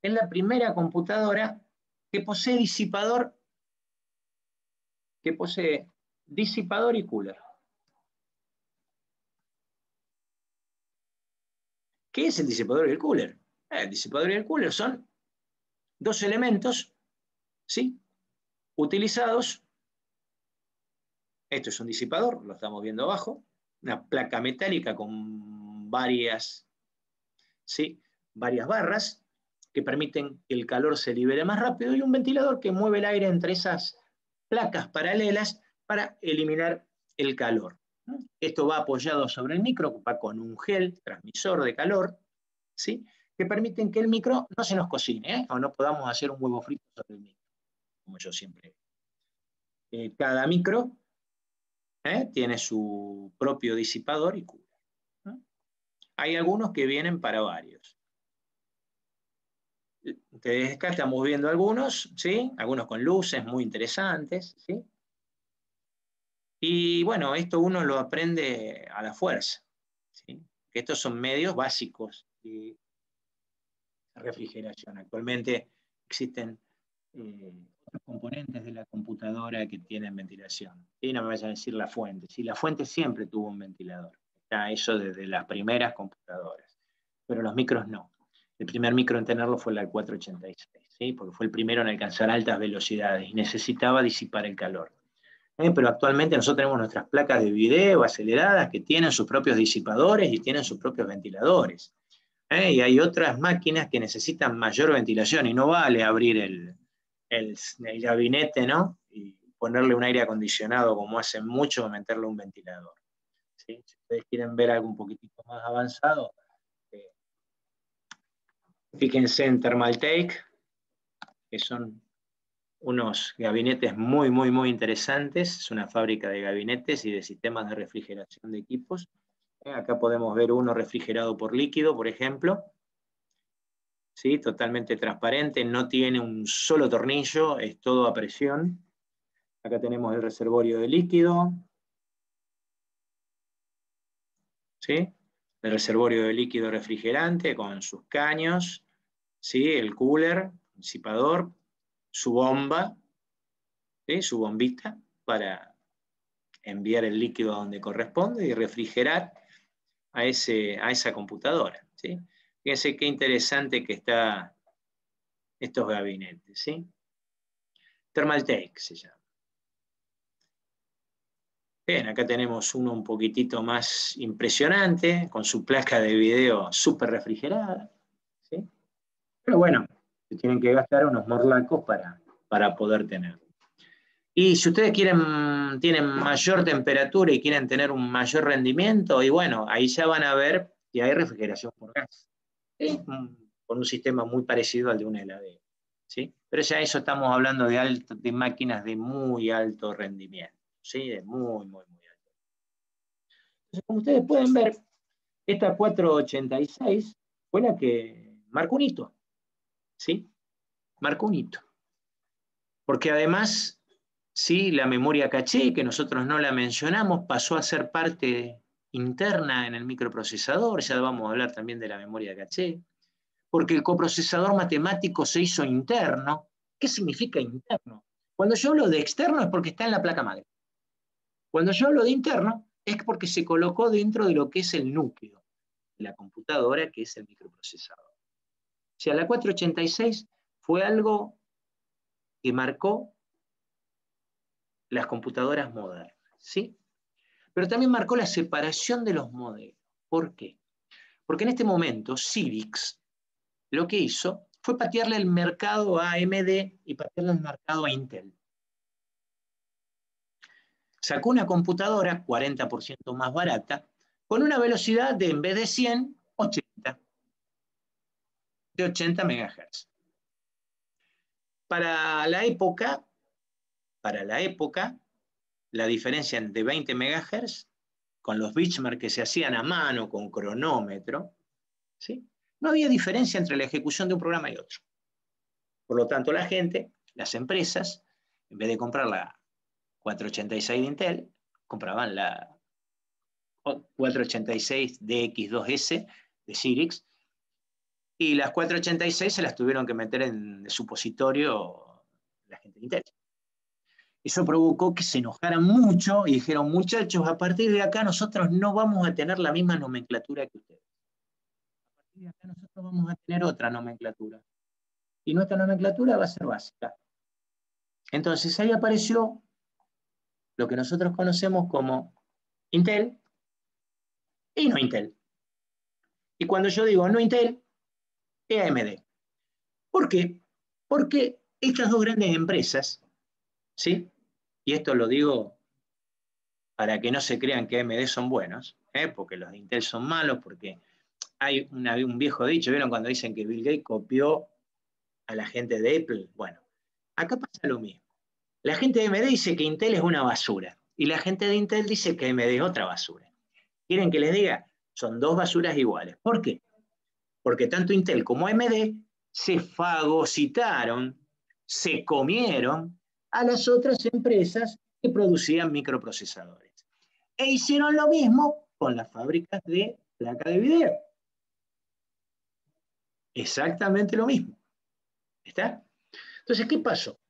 es la primera computadora que posee disipador y cooler. ¿Qué es el disipador y el cooler? El disipador y el cooler son dos elementos, ¿sí? Utilizados. Esto es un disipador, lo estamos viendo abajo, una placa metálica con varias barras que permiten que el calor se libere más rápido y un ventilador que mueve el aire entre esas placas paralelas para eliminar el calor. Esto va apoyado sobre el micro, va con un gel, transmisor de calor, ¿sí? Que permiten que el micro no se nos cocine, o no podamos hacer un huevo frito sobre el micro, como yo siempre. Cada micro tiene su propio disipador y cooler. Hay algunos que vienen para varios. Ustedes acá estamos viendo algunos, ¿sí? Algunos con luces muy interesantes, ¿sí? Y bueno, esto uno lo aprende a la fuerza, ¿sí? Que estos son medios básicos de refrigeración. Actualmente existen otros componentes de la computadora que tienen ventilación. Y no me vayan a decir la fuente. Sí, la fuente siempre tuvo un ventilador. Está eso desde las primeras computadoras. Pero los micros no. El primer micro en tenerlo fue la 486, ¿sí? Porque fue el primero en alcanzar altas velocidades y necesitaba disipar el calor. Pero actualmente nosotros tenemos nuestras placas de video aceleradas que tienen sus propios disipadores y tienen sus propios ventiladores. Y hay otras máquinas que necesitan mayor ventilación y no vale abrir el gabinete, ¿no? Y ponerle un aire acondicionado como hacen mucho o meterle un ventilador. ¿Sí? Si ustedes quieren ver algo un poquitito más avanzado, fíjense en Thermaltake, que son unos gabinetes muy, muy, muy interesantes. Es una fábrica de gabinetes y de sistemas de refrigeración de equipos. Acá podemos ver uno refrigerado por líquido, por ejemplo. ¿Sí? Totalmente transparente, no tiene un solo tornillo, es todo a presión. Acá tenemos el reservorio de líquido. ¿Sí? El reservorio de líquido refrigerante con sus caños. ¿Sí? El cooler, disipador, su bomba, ¿sí? Su bombita para enviar el líquido a donde corresponde y refrigerar a esa computadora. ¿Sí? Fíjense qué interesante que está estos gabinetes. ¿Sí? Thermaltake se llama. Bien, acá tenemos uno un poquitito más impresionante, con su placa de video súper refrigerada. ¿Sí? Pero bueno, se tienen que gastar unos morlacos para poder tenerlo. Y si ustedes tienen mayor temperatura y quieren tener un mayor rendimiento, y bueno, ahí ya van a ver que hay refrigeración por gas. ¿Sí? Con un sistema muy parecido al de una heladera. ¿Sí? Pero ya eso estamos hablando de máquinas de muy alto rendimiento. ¿Sí? De muy, muy, muy alto. Entonces, como ustedes pueden ver, esta 486 fue la que marcó un hito. ¿Sí? Marcó un hito. Porque además, sí, la memoria caché, que nosotros no la mencionamos, pasó a ser parte interna en el microprocesador. Ya vamos a hablar también de la memoria caché. Porque el coprocesador matemático se hizo interno. ¿Qué significa interno? Cuando yo hablo de externo es porque está en la placa madre. Cuando yo hablo de interno es porque se colocó dentro de lo que es el núcleo de la computadora, que es el microprocesador. O sea, la 486 fue algo que marcó las computadoras modernas, ¿sí? Pero también marcó la separación de los modelos. ¿Por qué? Porque en este momento Cyrix lo que hizo fue patearle el mercado a AMD y patearle el mercado a Intel. Sacó una computadora 40% más barata con una velocidad de, en vez de 100, 80. De 80 MHz. Para la época, la diferencia de 20 MHz, con los benchmarks que se hacían a mano, con cronómetro, ¿sí? No había diferencia entre la ejecución de un programa y otro. Por lo tanto, la gente, las empresas, en vez de comprar la 486 de Intel, compraban la 486 DX2S de Cyrix, y las 486 se las tuvieron que meter en el supositorio la gente de Intel. Eso provocó que se enojaran mucho y dijeron, muchachos, a partir de acá nosotros no vamos a tener la misma nomenclatura que ustedes. A partir de acá nosotros vamos a tener otra nomenclatura. Y nuestra nomenclatura va a ser básica. Entonces ahí apareció lo que nosotros conocemos como Intel y no Intel. Y cuando yo digo no Intel, es AMD. ¿Por qué? Porque estas dos grandes empresas, ¿sí? Y esto lo digo para que no se crean que AMD son buenos, porque los de Intel son malos, porque hay un viejo dicho, ¿vieron cuando dicen que Bill Gates copió a la gente de Apple? Bueno, acá pasa lo mismo. La gente de AMD dice que Intel es una basura, y la gente de Intel dice que AMD es otra basura. ¿Quieren que les diga? Son dos basuras iguales. ¿Por qué? Porque tanto Intel como AMD se fagocitaron, se comieron a las otras empresas que producían microprocesadores. E hicieron lo mismo con las fábricas de placa de video. Exactamente lo mismo. ¿Está? Entonces, ¿qué pasó?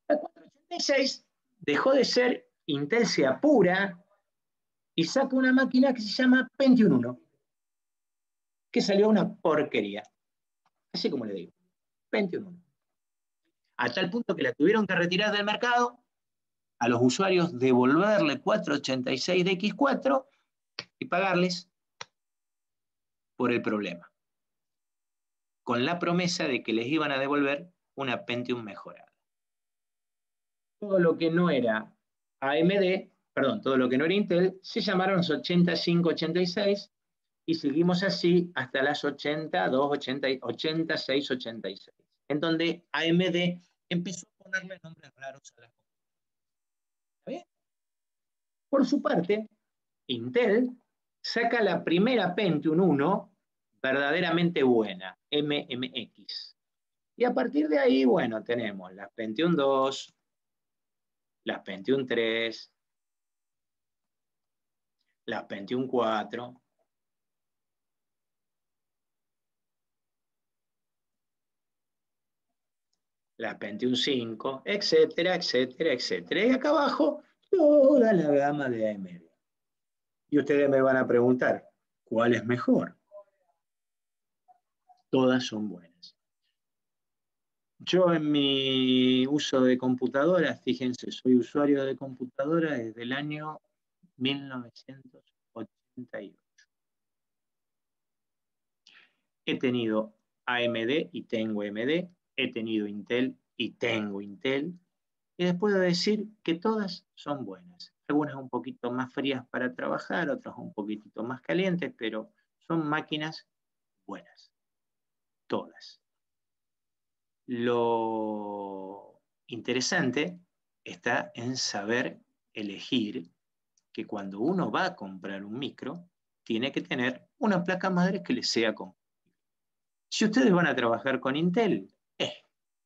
La 486 dejó de ser Intel se apura y saca una máquina que se llama Pentium 1, que salió una porquería. Así como le digo, Pentium 1. A tal punto que la tuvieron que retirar del mercado, a los usuarios devolverle 486 de X4 y pagarles por el problema, con la promesa de que les iban a devolver una Pentium mejorada. Todo lo que no era AMD, perdón, todo lo que no era Intel, se llamaron los 8586 y seguimos así hasta las 82, 86, 86, en donde AMD empezó a ponerle nombres raros a las cosas. ¿Está bien? Por su parte, Intel saca la primera Pentium 1 verdaderamente buena, MMX. Y a partir de ahí, bueno, tenemos las Pentium 2, las Pentium 3, las Pentium 4, las Pentium 5, etcétera, etcétera, etcétera. Y acá abajo, toda la gama de AMD. Y ustedes me van a preguntar, ¿cuál es mejor? Todas son buenas. Yo en mi uso de computadoras, fíjense, soy usuario de computadora desde el año 1988. He tenido AMD y tengo AMD, he tenido Intel y tengo Intel, y les puedo decir que todas son buenas. Algunas un poquito más frías para trabajar, otras un poquitito más calientes, pero son máquinas buenas, todas. Lo interesante está en saber elegir que cuando uno va a comprar un micro, tiene que tener una placa madre que le sea compatible. Si ustedes van a trabajar con Intel,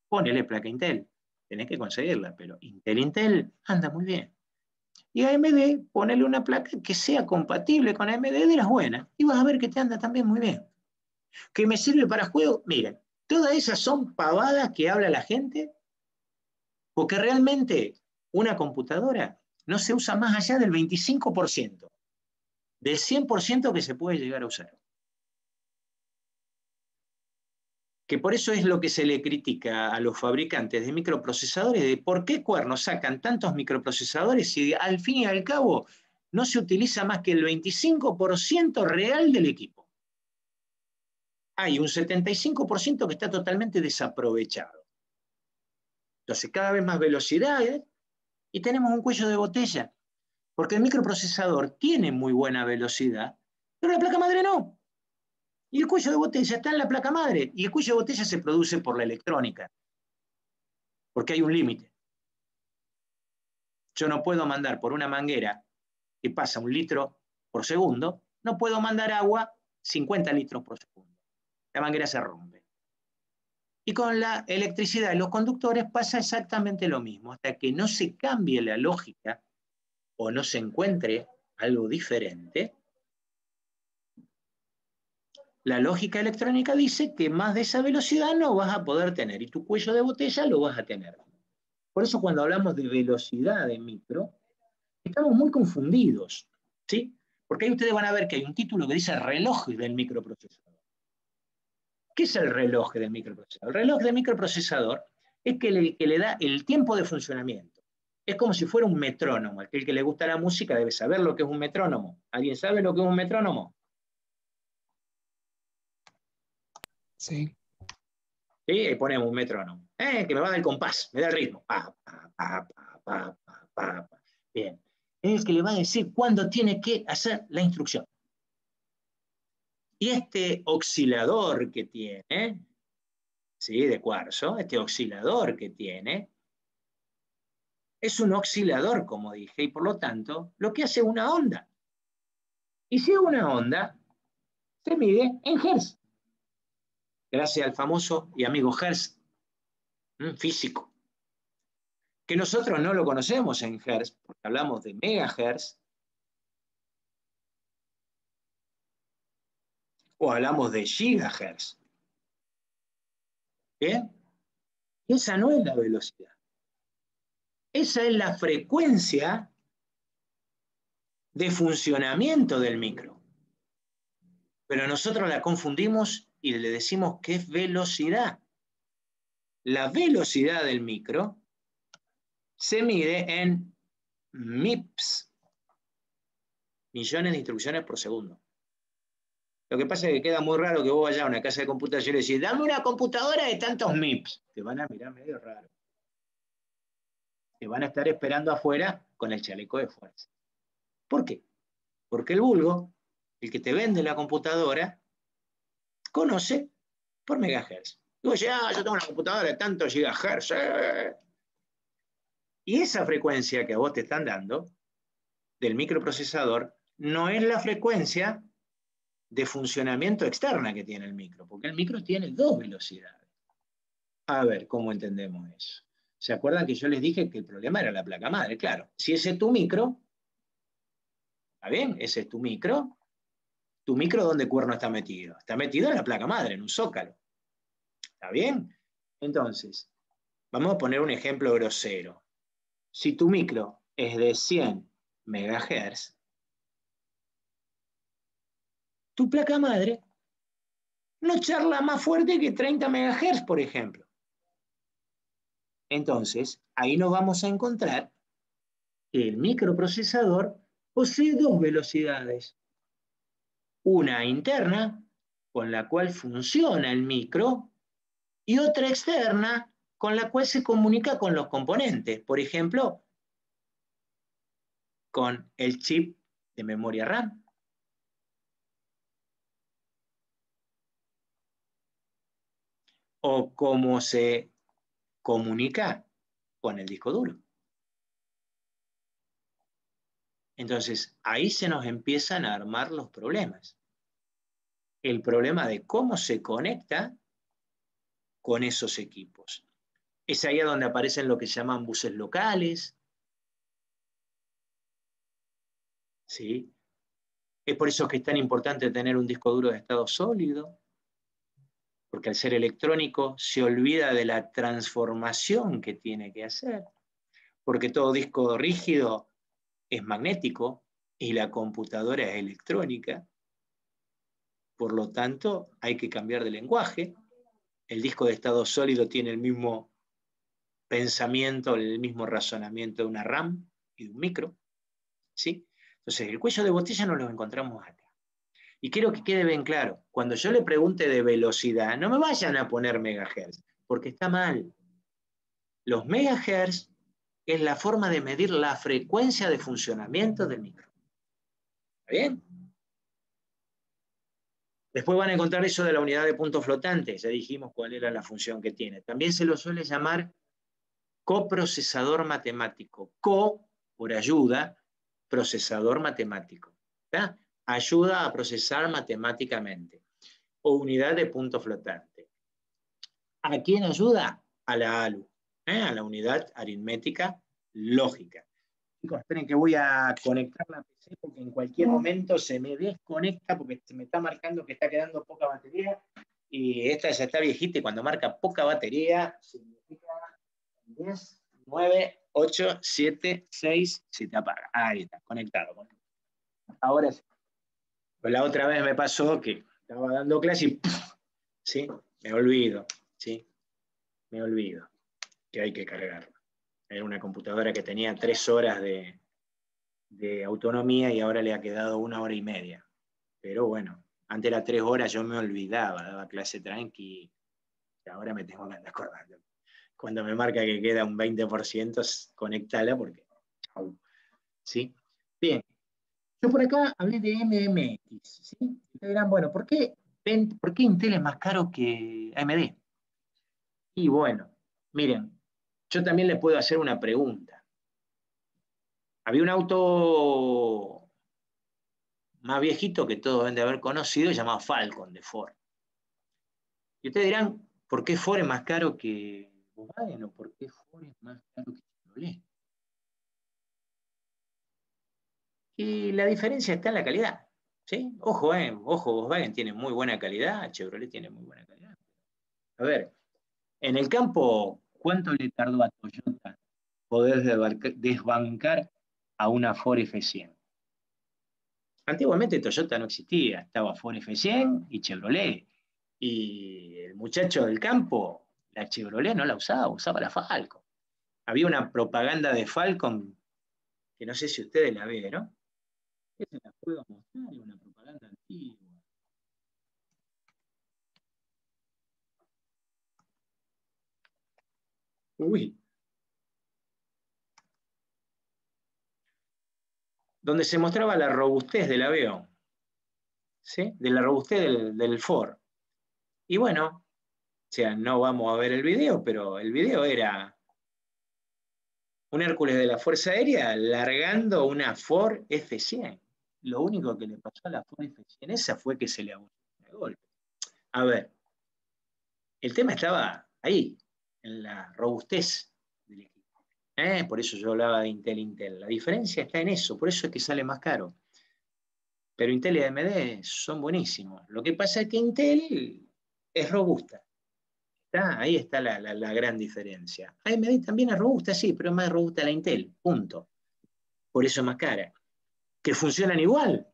ponele placa Intel, tenés que conseguirla, pero Intel anda muy bien. Y AMD, ponele una placa que sea compatible con AMD de las buenas, y vas a ver que te anda también muy bien. ¿Que me sirve para juegos? Miren, todas esas son pavadas que habla la gente, porque realmente una computadora no se usa más allá del 25%, del 100% que se puede llegar a usar. Que por eso es lo que se le critica a los fabricantes de microprocesadores, de por qué cuernos sacan tantos microprocesadores y al fin y al cabo no se utiliza más que el 25% real del equipo. Hay un 75% que está totalmente desaprovechado. Entonces, cada vez más velocidades y tenemos un cuello de botella, porque el microprocesador tiene muy buena velocidad, pero la placa madre no. Y el cuello de botella está en la placa madre, y el cuello de botella se produce por la electrónica, porque hay un límite. Yo no puedo mandar por una manguera que pasa 1 litro por segundo, no puedo mandar agua 50 litros por segundo. La manguera se rompe. Y con la electricidad y los conductores pasa exactamente lo mismo. Hasta que no se cambie la lógica o no se encuentre algo diferente, la lógica electrónica dice que más de esa velocidad no vas a poder tener y tu cuello de botella lo vas a tener. Por eso cuando hablamos de velocidad de micro, estamos muy confundidos, ¿sí? Porque ahí ustedes van a ver que hay un título que dice reloj del microprocesador. ¿Qué es el reloj del microprocesador? El reloj del microprocesador es el que le da el tiempo de funcionamiento. Es como si fuera un metrónomo. Aquel que le gusta la música debe saber lo que es un metrónomo. ¿Alguien sabe lo que es un metrónomo? Sí. ¿Sí? Ahí ponemos un metrónomo. Que me va a dar el compás, me da el ritmo. Pa, pa, pa, pa, pa, pa, pa. Bien. es el que le va a decir cuándo tiene que hacer la instrucción. Y este oscilador que tiene, ¿sí? De cuarzo, este oscilador que tiene, es un oscilador, como dije, y por lo tanto, lo que hace una onda. Y si es una onda, se mide en Hertz. Gracias al famoso y amigo Hertz, físico. Que nosotros no lo conocemos en Hertz, porque hablamos de megahertz, o hablamos de gigahertz. ¿Bien? Esa no es la velocidad. Esa es la frecuencia de funcionamiento del micro. Pero nosotros la confundimos y le decimos que es velocidad. La velocidad del micro se mide en MIPS, millones de instrucciones por segundo. Lo que pasa es que queda muy raro que vos vayas a una casa de computación y decís, dame una computadora de tantos MIPS. Te van a mirar medio raro. Te van a estar esperando afuera con el chaleco de fuerza. ¿Por qué? Porque el vulgo, el que te vende la computadora, conoce por megahertz. Y vos decís, yo tengo una computadora de tantos gigahertz. Y esa frecuencia que a vos te están dando del microprocesador no es la frecuencia de funcionamiento externa que tiene el micro, porque el micro tiene dos velocidades. A ver, ¿cómo entendemos eso? ¿Se acuerdan que yo les dije que el problema era la placa madre? Claro, si ese es tu micro, ¿está bien? Ese es tu micro. ¿Tu micro dónde cuerno está metido? Está metido en la placa madre, en un zócalo. ¿Está bien? Entonces, vamos a poner un ejemplo grosero. Si tu micro es de 100 MHz, tu placa madre no charla más fuerte que 30 MHz, por ejemplo. Entonces, ahí nos vamos a encontrar que el microprocesador posee dos velocidades. Una interna, con la cual funciona el micro, y otra externa, con la cual se comunica con los componentes. Por ejemplo, con el chip de memoria RAM. O cómo se comunica con el disco duro. Entonces, ahí se nos empiezan a armar los problemas. El problema de cómo se conecta con esos equipos. Es ahí donde aparecen lo que se llaman buses locales. ¿Sí? Es por eso que es tan importante tener un disco duro de estado sólido, porque al ser electrónico se olvida de la transformación que tiene que hacer, porque todo disco rígido es magnético y la computadora es electrónica. Por lo tanto, hay que cambiar de lenguaje. El disco de estado sólido tiene el mismo pensamiento, el mismo razonamiento de una RAM y de un micro. ¿Sí? Entonces, el cuello de botella no lo encontramos acá. Y quiero que quede bien claro, cuando yo le pregunte de velocidad, no me vayan a poner megahertz, porque está mal. Los megahertz es la forma de medir la frecuencia de funcionamiento del micro. ¿Está bien? Después van a encontrar eso de la unidad de punto flotante, ya dijimos cuál era la función que tiene. También se lo suele llamar coprocesador matemático. Co, por ayuda, procesador matemático. ¿Está? Ayuda a procesar matemáticamente. O unidad de punto flotante. ¿A quién ayuda? A la ALU, a la unidad aritmética lógica. Chicos, esperen que voy a conectar la PC porque en cualquier momento se me desconecta porque se me está marcando que está quedando poca batería y esta ya está viejita y cuando marca poca batería significa 10, 9, 8, 7, 6, se te apaga. Ahí está, conectado. Ahora sí. Pues la otra vez me pasó que estaba dando clase y ¡puf! ¿Sí? Me olvido, ¿sí? Me olvido que hay que cargarlo. Era una computadora que tenía 3 horas de autonomía y ahora le ha quedado 1 hora y media. Pero bueno, antes era 3 horas, yo me olvidaba, daba clase tranqui, y ahora me tengo que andar acordando. Cuando me marca que queda un 20%, conectala porque, ¿sí? Bien. Yo por acá hablé de MMX, ¿sí? Ustedes dirán, bueno, ¿por qué Intel es más caro que AMD? Y bueno, miren, yo también le puedo hacer una pregunta. Había un auto más viejito que todos deben de haber conocido, llamado Falcon, de Ford. Y ustedes dirán, ¿por qué Ford es más caro que Volkswagen? ¿O por qué Ford es más caro que Chevrolet? Y la diferencia está en la calidad, ¿sí? Ojo, Volkswagen tiene muy buena calidad, Chevrolet tiene muy buena calidad. A ver, en el campo, ¿cuánto le tardó a Toyota poder desbancar a una Ford F100? Antiguamente Toyota no existía, estaba Ford F100 y Chevrolet. Y el muchacho del campo, la Chevrolet no la usaba, usaba la Falcon. Había una propaganda de Falcon que no sé si ustedes la vieron. Se la puedo mostrar, es una propaganda antigua. Uy. Donde se mostraba la robustez del avión, ¿sí? De la robustez del Ford. Y bueno, o sea, no vamos a ver el video, pero el video era un Hércules de la Fuerza Aérea largando una Ford F100. Lo único que le pasó a la Ford F100 esa fue que se le abusó de golpe. A ver, el tema estaba ahí, en la robustez del equipo. Por eso yo hablaba de Intel. La diferencia está en eso, por eso es que sale más caro. Pero Intel y AMD son buenísimos. Lo que pasa es que Intel es robusta. Ahí está la gran diferencia. AMD también es robusta, sí, pero es más robusta la Intel, punto. Por eso es más cara. ¿Que funcionan igual?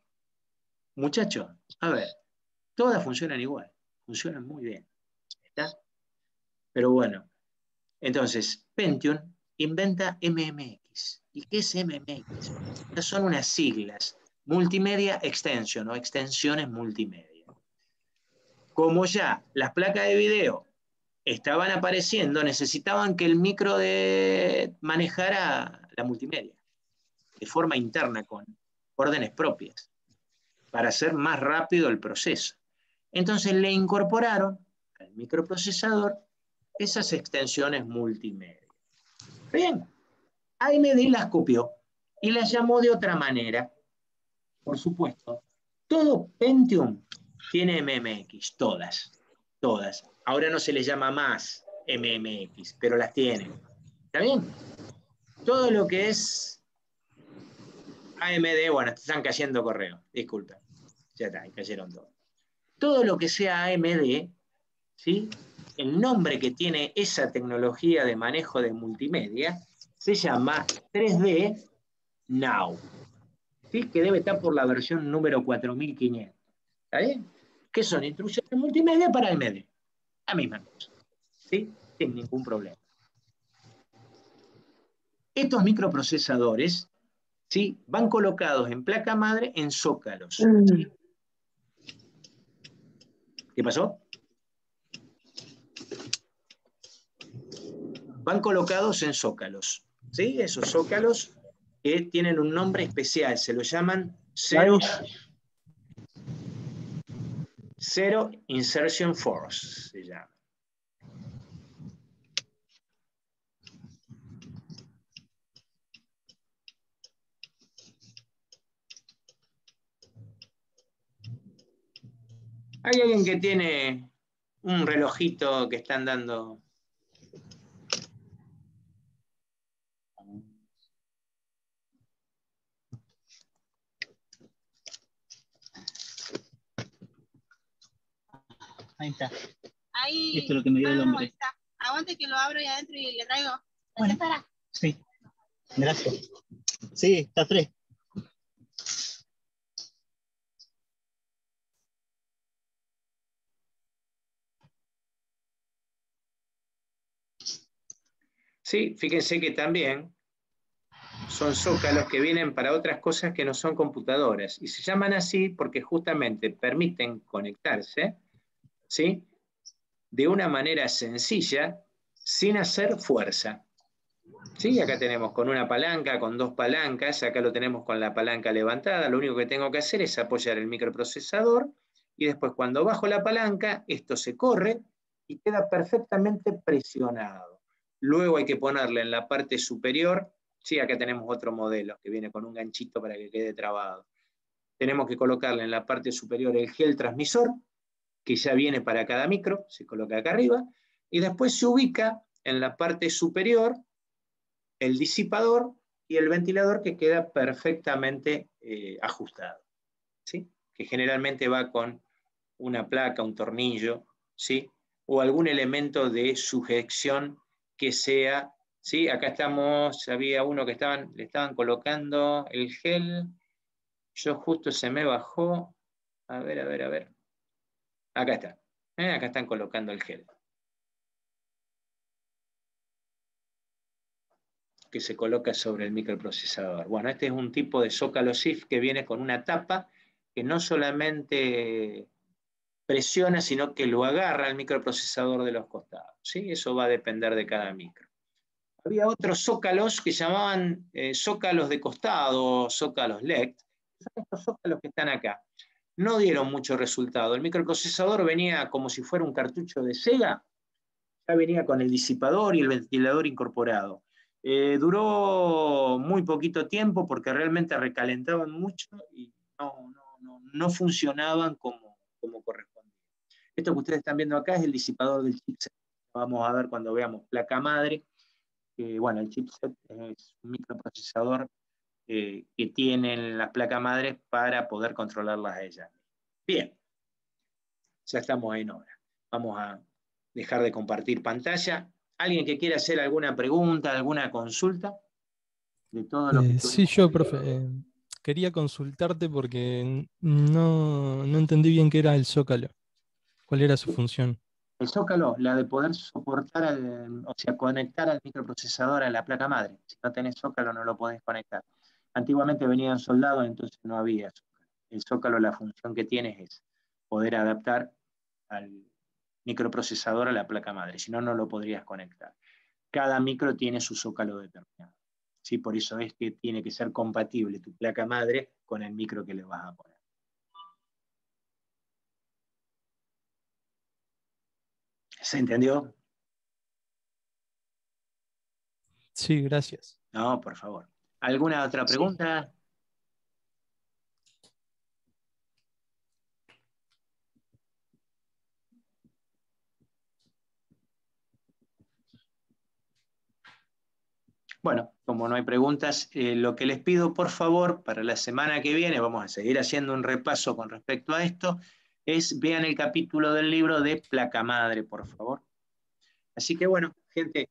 Muchachos, a ver, todas funcionan igual. Funcionan muy bien. ¿Está? Pero bueno, entonces, Pentium inventa MMX. ¿Y qué es MMX? Estas son unas siglas. Multimedia Extension o extensiones multimedia. Como ya las placas de video estaban apareciendo, necesitaban que el micro manejara la multimedia de forma interna con órdenes propias para hacer más rápido el proceso. Entonces le incorporaron al microprocesador esas extensiones multimedia. Bien, AMD las copió y las llamó de otra manera. Por supuesto, todo Pentium tiene MMX, todas. Ahora no se les llama más MMX, pero las tienen. ¿Está bien? Todo lo que es AMD, bueno, están cayendo correo, disculpen. Ya está, cayeron todos. Todo lo que sea AMD, ¿sí? El nombre que tiene esa tecnología de manejo de multimedia se llama 3D Now, ¿sí? Que debe estar por la versión número 4500. ¿Está bien? Que son instrucciones multimedia para AMD. La misma cosa, ¿sí? Sin ningún problema. Estos microprocesadores, ¿sí? Van colocados en placa madre en zócalos. ¿Sí? ¿Qué pasó? Van colocados en zócalos, ¿sí? Esos zócalos que tienen un nombre especial, se lo llaman Zero Insertion Force, se llama. Hay alguien que tiene un relojito que están dando. Ahí está. Ahí. Esto es lo que me dio el hombre. Está. Aguante que lo abro y adentro y le traigo. Bueno, sí. Gracias. Sí, está fresco. Sí, fíjense que también son zócalos que vienen para otras cosas que no son computadoras. Y se llaman así porque justamente permiten conectarse, ¿sí? De una manera sencilla, sin hacer fuerza. ¿Sí? Acá tenemos con una palanca, con dos palancas, acá lo tenemos con la palanca levantada, lo único que tengo que hacer es apoyar el microprocesador y después cuando bajo la palanca, esto se corre y queda perfectamente presionado. Luego hay que ponerle en la parte superior, sí, acá tenemos otro modelo que viene con un ganchito para que quede trabado. Tenemos que colocarle en la parte superior el gel transmisor, que ya viene para cada micro, se coloca acá arriba, y después se ubica en la parte superior el disipador y el ventilador que queda perfectamente ajustado, ¿sí? Que generalmente va con una placa, un tornillo, ¿sí? O algún elemento de sujeción que sea, ¿sí? Acá estamos, había uno que le estaban colocando el gel, yo justo se me bajó, a ver, acá está, acá están colocando el gel. Que se coloca sobre el microprocesador. Bueno, este es un tipo de zócalo SIF que viene con una tapa que no solamente presiona, sino que lo agarra al microprocesador de los costados, ¿sí? Eso va a depender de cada micro. Había otros zócalos que llamaban zócalos de costado, zócalos LED. Son estos zócalos que están acá. No dieron mucho resultado. El microprocesador venía como si fuera un cartucho de Sega, ya venía con el disipador y el ventilador incorporado. Duró muy poquito tiempo porque realmente recalentaban mucho y no funcionaban como correspondía. Esto que ustedes están viendo acá es el disipador del chipset. Vamos a ver cuando veamos placa madre. Bueno, el chipset es un microprocesador que tienen las placas madres para poder controlarlas a ellas. Bien, ya estamos en hora. Vamos a dejar de compartir pantalla. ¿Alguien que quiera hacer alguna pregunta, alguna consulta? De todo lo que Sí, yo, profe, quería consultarte porque no entendí bien qué era el zócalo. ¿Cuál era su función? El zócalo, la de poder soportar, o sea, conectar al microprocesador a la placa madre. Si no tenés zócalo no lo podés conectar. Antiguamente venían soldados, entonces no había zócalo. El zócalo, la función que tiene es poder adaptar al microprocesador a la placa madre, si no, no lo podrías conectar. Cada micro tiene su zócalo determinado. ¿Sí? Por eso es que tiene que ser compatible tu placa madre con el micro que le vas a poner. ¿Se entendió? Sí, gracias. No, por favor. ¿Alguna otra pregunta? Sí. Bueno, como no hay preguntas, lo que les pido, por favor, para la semana que viene, vamos a seguir haciendo un repaso con respecto a esto, es vean el capítulo del libro de placa madre, por favor. Así que bueno, gente,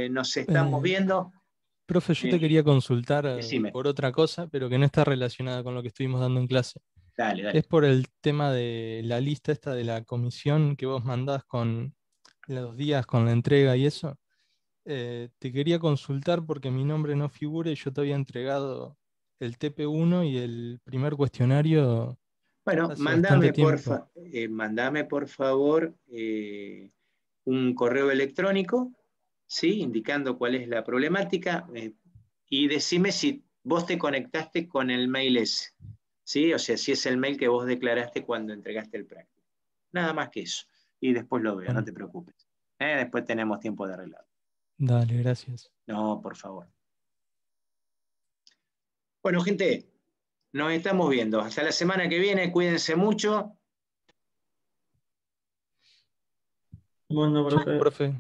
nos estamos viendo. Profe, yo te quería consultar Decime. por otra cosa, pero que no está relacionada con lo que estuvimos dando en clase. Dale. Es por el tema de la lista esta de la comisión que vos mandás con los días, con la entrega y eso. Te quería consultar porque mi nombre no figura y yo te había entregado el TP1 y el primer cuestionario. Bueno, mándame por favor un correo electrónico, ¿sí? Indicando cuál es la problemática y decime si vos te conectaste con el mail ese, ¿sí? O sea, si es el mail que vos declaraste cuando entregaste el práctico. Nada más que eso. Y después lo veo, Bueno. No te preocupes. Después tenemos tiempo de arreglarlo. Dale, gracias. No, por favor. Bueno, gente, nos estamos viendo. Hasta la semana que viene, cuídense mucho. Bueno, profe. Chau, profe.